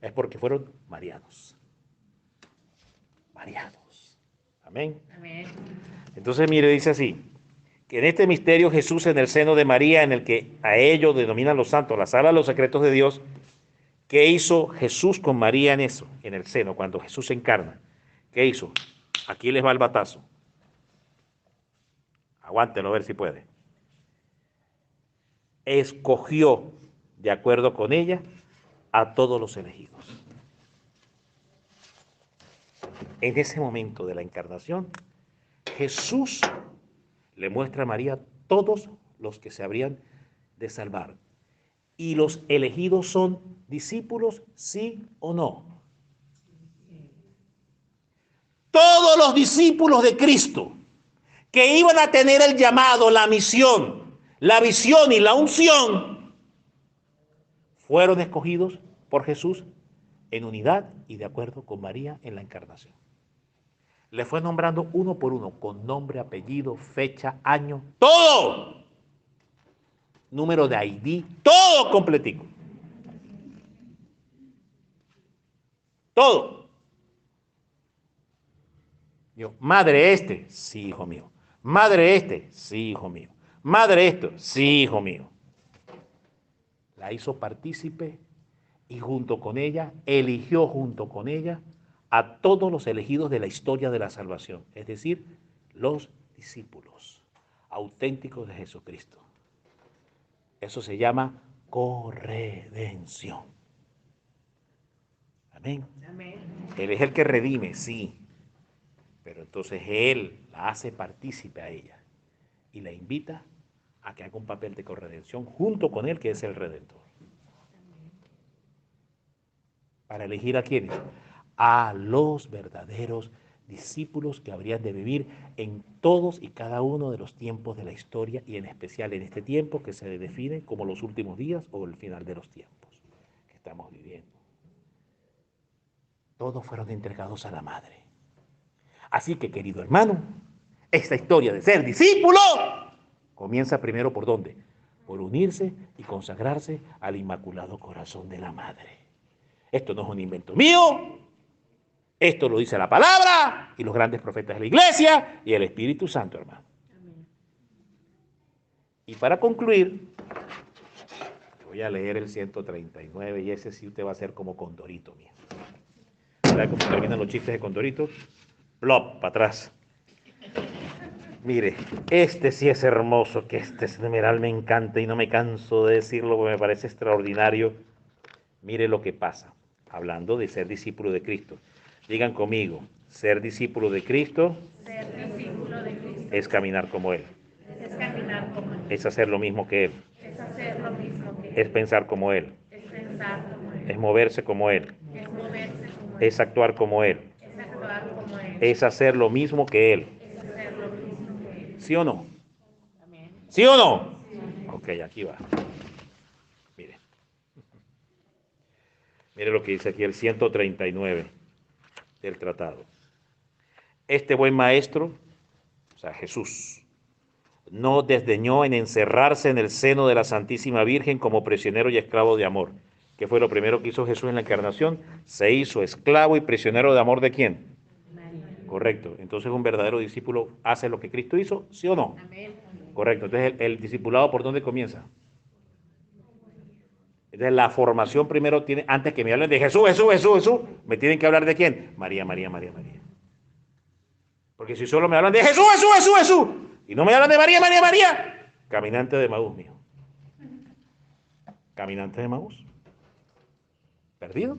A: es porque fueron marianos. Marianos. Amén.
B: Amén.
A: Entonces, mire, dice así, que en este misterio Jesús en el seno de María, en el que a ellos denominan los santos, la sala de los secretos de Dios, ¿qué hizo Jesús con María en eso? En el seno, cuando Jesús se encarna. ¿Qué hizo? Aquí les va el batazo. Aguántenlo a ver si puede. Escogió, de acuerdo con ella, a todos los elegidos. En ese momento de la encarnación, Jesús le muestra a María todos los que se habrían de salvar. ¿Y los elegidos son discípulos, sí o no? Todos los discípulos de Cristo que iban a tener el llamado, la misión, la visión y la unción, fueron escogidos por Jesús en unidad y de acuerdo con María en la encarnación. Le fue nombrando uno por uno, con nombre, apellido, fecha, año, todo. Número de ID, todo completico. Todo. Yo, madre este, sí, hijo mío. Madre este, sí, hijo mío. Madre esto, sí, hijo mío. La hizo partícipe y junto con ella, eligió junto con ella a todos los elegidos de la historia de la salvación, es decir, los discípulos auténticos de Jesucristo. Eso se llama corredención. Amén.
B: Amén.
A: Él es el que redime, sí, pero entonces Él la hace partícipe a ella y la invita a que haga un papel de corredención junto con Él, que es el Redentor. ¿Para elegir a quiénes? A los verdaderos discípulos que habrían de vivir en todos y cada uno de los tiempos de la historia y en especial en este tiempo que se define como los últimos días o el final de los tiempos que estamos viviendo. Todos fueron entregados a la Madre. Así que, querido hermano, esta historia de ser discípulo comienza primero ¿por dónde? Por unirse y consagrarse al Inmaculado Corazón de la Madre. Esto no es un invento mío, esto lo dice la palabra y los grandes profetas de la iglesia y el Espíritu Santo, hermano.
B: Amén.
A: Y para concluir, voy a leer el 139 y ese sí usted va a ser como Condorito, mío. ¿Sabe cómo terminan los chistes de Condorito? Plop, para atrás. Mire, este sí es hermoso, que este numeral me encanta y no me canso de decirlo porque me parece extraordinario. Mire lo que pasa, hablando de ser discípulo de Cristo. Digan conmigo, ser discípulo de Cristo
B: Ser discípulo de Cristo
A: es caminar como Él,
B: es caminar como Él,
A: es hacer lo mismo que Él,
B: es hacer lo mismo que Él,
A: es pensar como Él,
B: es pensar como Él,
A: es moverse como Él,
B: es moverse como Él,
A: es actuar como Él,
B: es actuar como Él,
A: es hacer lo mismo que Él.
B: es hacer lo mismo que Él.
A: ¿Sí o no?
B: Amén.
A: ¿Sí o no? Ok, aquí va. Mire. Mire lo que dice aquí el 139 del tratado. Este buen maestro, o sea, Jesús, no desdeñó en encerrarse en el seno de la Santísima Virgen como prisionero y esclavo de amor. ¿Qué fue lo primero que hizo Jesús en la encarnación? Se hizo esclavo y prisionero de amor ¿de quién?
B: María.
A: Correcto. Entonces un verdadero discípulo hace lo que Cristo hizo, ¿sí o no?
B: Amén.
A: Correcto. Entonces el discipulado ¿por dónde comienza? Entonces la formación primero tiene, antes que me hablen de Jesús, Jesús, Jesús, Jesús, me tienen que hablar de quién? María, María, María, María. Porque si solo me hablan de Jesús, Jesús, Jesús, Jesús, y no me hablan de María, María, María, caminante de Emaús, mijo. Caminante de Emaús. Perdido.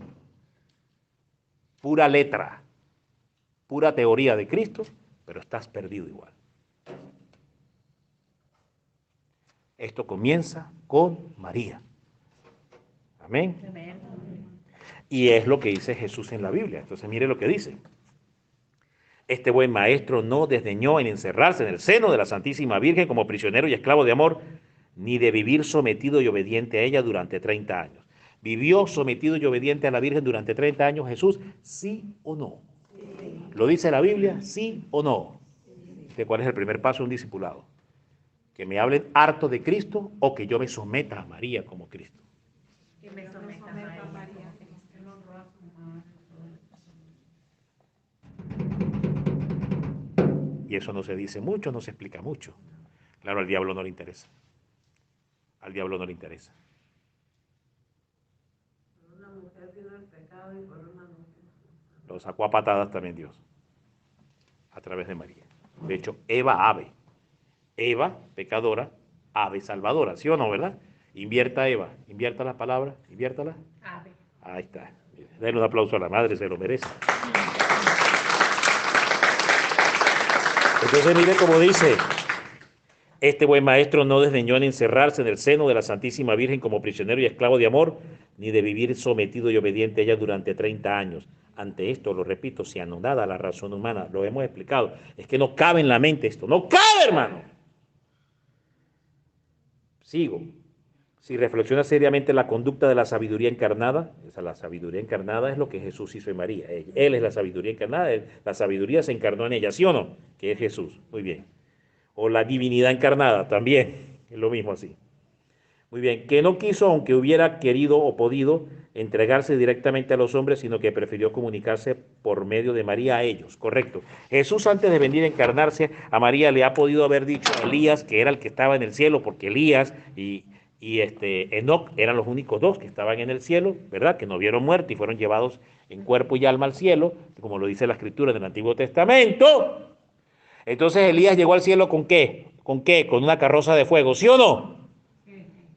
A: Pura letra, pura teoría de Cristo, pero estás perdido igual. Esto comienza con María. Amén.
B: Amén.
A: Y es lo que dice Jesús en la Biblia. Entonces mire lo que dice. Este buen maestro no desdeñó en encerrarse en el seno de la Santísima Virgen como prisionero y esclavo de amor, ni de vivir sometido y obediente a ella durante 30 años. ¿Vivió sometido y obediente a la Virgen durante 30 años Jesús? ¿Sí o no? ¿Lo dice la Biblia? ¿Sí o no? ¿De cuál es el primer paso de un discipulado? Que me hablen harto de Cristo o que yo me someta a María como Cristo.
B: Que me someta a María.
A: Y eso no se dice mucho, no se explica mucho. Claro, al diablo no le interesa. Al diablo no le interesa.
C: Una mujer vino el pecado y por una mujer.
A: Lo sacó a patadas también Dios, a través de María. De hecho, Eva ave. Eva, pecadora, ave salvadora, ¿sí o no, verdad? Invierta Eva, invierta la palabra, inviértala.
B: Ave.
A: Ahí está. Denle un aplauso a la madre, se lo merece. Entonces mire cómo dice, este buen maestro no desdeñó en encerrarse en el seno de la Santísima Virgen como prisionero y esclavo de amor, ni de vivir sometido y obediente a ella durante 30 años. Ante esto, lo repito, se anonada la razón humana, lo hemos explicado, es que no cabe en la mente esto, no cabe, hermano. Sigo. Si reflexiona seriamente la conducta de la sabiduría encarnada, la sabiduría encarnada es lo que Jesús hizo en María. Él es la sabiduría encarnada, la sabiduría se encarnó en ella, ¿sí o no? Que es Jesús, muy bien. O la divinidad encarnada, también, es lo mismo así. Muy bien, que no quiso, aunque hubiera querido o podido, entregarse directamente a los hombres, sino que prefirió comunicarse por medio de María a ellos, correcto. Jesús antes de venir a encarnarse a María le ha podido haber dicho a Elías, que era el que estaba en el cielo, porque Elías y Enoc eran los únicos dos que estaban en el cielo, ¿verdad? Que no vieron muerte y fueron llevados en cuerpo y alma al cielo, como lo dice la escritura del Antiguo Testamento. Entonces Elías llegó al cielo ¿con qué? ¿Con qué? Con una carroza de fuego, ¿sí o no?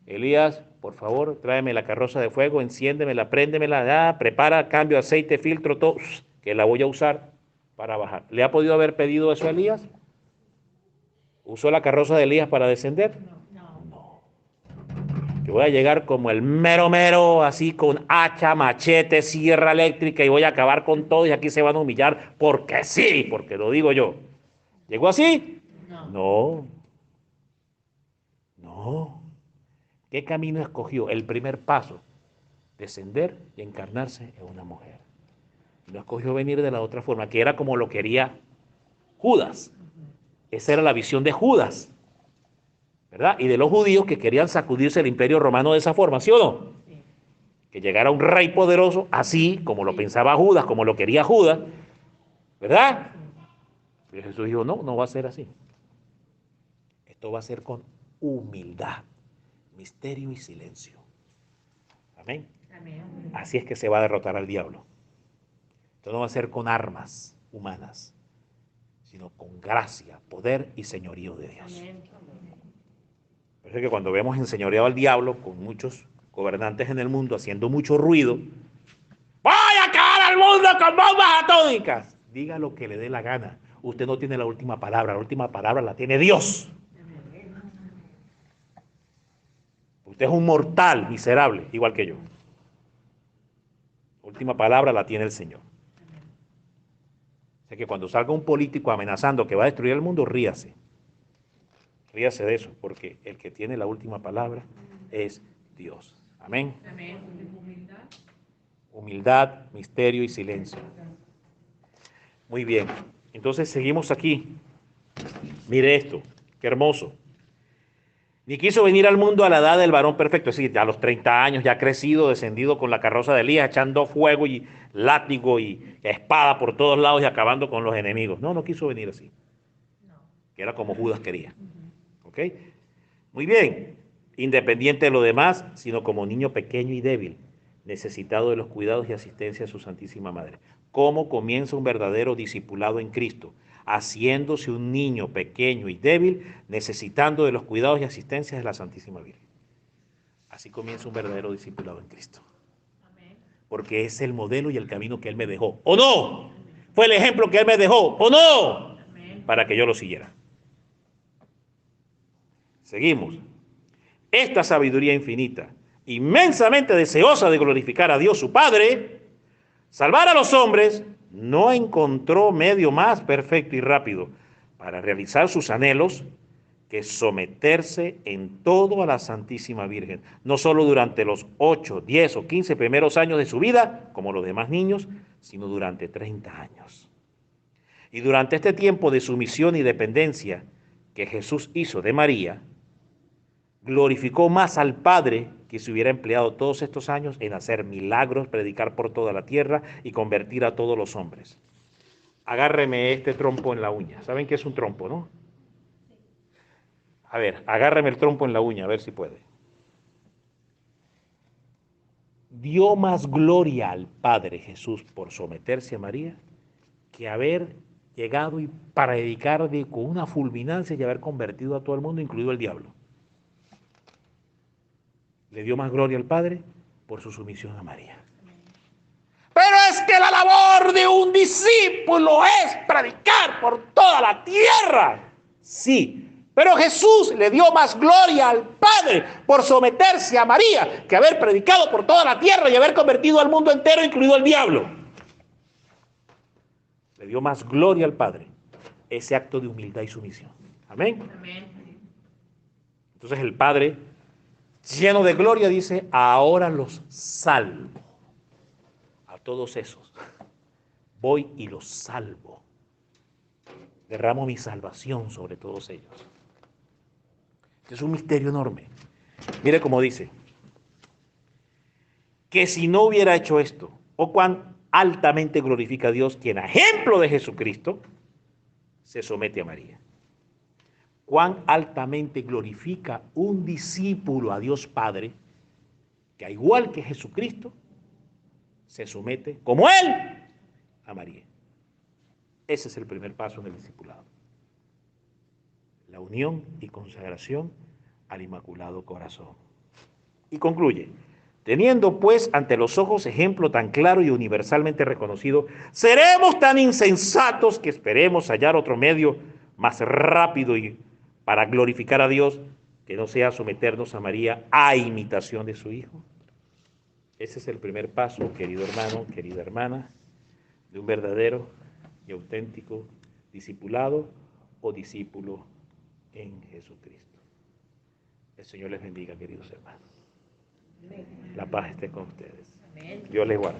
A: Elías, por favor, tráeme la carroza de fuego, enciéndemela, préndemela, prepara, cambio, aceite, filtro, todo, que la voy a usar para bajar. ¿Le ha podido haber pedido eso a Elías? ¿Usó la carroza de Elías para descender? No. Yo voy a llegar como el mero mero, así con hacha, machete, sierra eléctrica y voy a acabar con todo y aquí se van a humillar porque sí, porque lo digo yo. ¿Llegó así? No. ¿Qué camino escogió? El primer paso, descender y encarnarse en una mujer. No escogió venir de la otra forma, que era como lo quería Judas. Esa era la visión de Judas, ¿verdad? Y de los judíos que querían sacudirse el imperio romano de esa forma, ¿sí o no? Sí. Que llegara un rey poderoso, así como lo pensaba Judas, como lo quería Judas, ¿verdad? Y Jesús dijo, no va a ser así. Esto va a ser con humildad, misterio y silencio. Amén. Amén. Así es que se va a derrotar al diablo. Esto no va a ser con armas humanas, sino con gracia, poder y señorío de Dios. Amén. Por eso que cuando vemos enseñoreado al diablo con muchos gobernantes en el mundo haciendo mucho ruido, ¡voy a acabar al mundo con bombas atómicas! Diga lo que le dé la gana. Usted no tiene la última palabra la tiene Dios. Usted es un mortal miserable, igual que yo. La última palabra la tiene el Señor. O sea que cuando salga un político amenazando que va a destruir el mundo, ríase. Ríase de eso, porque el que tiene la última palabra es Dios. Amén. Amén. Humildad, misterio y silencio. Muy bien. Entonces seguimos aquí. Mire esto, qué hermoso. Ni quiso venir al mundo a la edad del varón perfecto, es decir, ya a los 30 años, ya crecido, descendido con la carroza de Elías, echando fuego y látigo y espada por todos lados y acabando con los enemigos. No quiso venir así. Que era como Judas quería. ¿Ok? Muy bien. Independiente de lo demás, sino como niño pequeño y débil, necesitado de los cuidados y asistencia de su Santísima Madre. ¿Cómo comienza un verdadero discipulado en Cristo? haciéndose un niño pequeño y débil, necesitando de los cuidados y asistencias de la Santísima Virgen. Así comienza un verdadero discipulado en Cristo. Porque es el modelo y el camino que Él me dejó. ¿O no? Fue el ejemplo que Él me dejó. ¿O no? Para que yo lo siguiera. Seguimos. Esta sabiduría infinita, inmensamente deseosa de glorificar a Dios su Padre, salvar a los hombres, no encontró medio más perfecto y rápido para realizar sus anhelos que someterse en todo a la Santísima Virgen, no solo durante los 8, 10 o 15 primeros años de su vida, como los demás niños, sino durante 30 años. Y durante este tiempo de sumisión y dependencia que Jesús hizo de María, glorificó más al Padre que se hubiera empleado todos estos años en hacer milagros, predicar por toda la tierra y convertir a todos los hombres. Agárreme este trompo en la uña. ¿Saben qué es un trompo, no? A ver, agárreme el trompo en la uña, a ver si puede. Dio más gloria al Padre Jesús por someterse a María que haber llegado y para dedicar con una fulminancia y haber convertido a todo el mundo, incluido el diablo. Le dio más gloria al Padre por su sumisión a María. Pero es que la labor de un discípulo es predicar por toda la tierra. Sí, pero Jesús le dio más gloria al Padre por someterse a María que haber predicado por toda la tierra y haber convertido al mundo entero, incluido el diablo. Le dio más gloria al Padre ese acto de humildad y sumisión. Amén.
B: Amén.
A: Entonces el Padre, lleno de gloria, dice, ahora los salvo. A todos esos. Voy y los salvo. Derramo mi salvación sobre todos ellos. Es un misterio enorme. Mire cómo dice. Que si no hubiera hecho esto, o cuán altamente glorifica a Dios, quien a ejemplo de Jesucristo se somete a María. Cuán altamente glorifica un discípulo a Dios Padre, que al igual que Jesucristo, se somete, como Él, a María. Ese es el primer paso en el discipulado. La unión y consagración al Inmaculado Corazón. Y concluye, teniendo pues ante los ojos ejemplo tan claro y universalmente reconocido, seremos tan insensatos que esperemos hallar otro medio más rápido y para glorificar a Dios que no sea someternos a María a imitación de su Hijo. Ese es el primer paso, querido hermano, querida hermana, de un verdadero y auténtico discipulado o discípulo en Jesucristo. El Señor les bendiga, queridos hermanos. La paz esté con ustedes. Dios les guarde.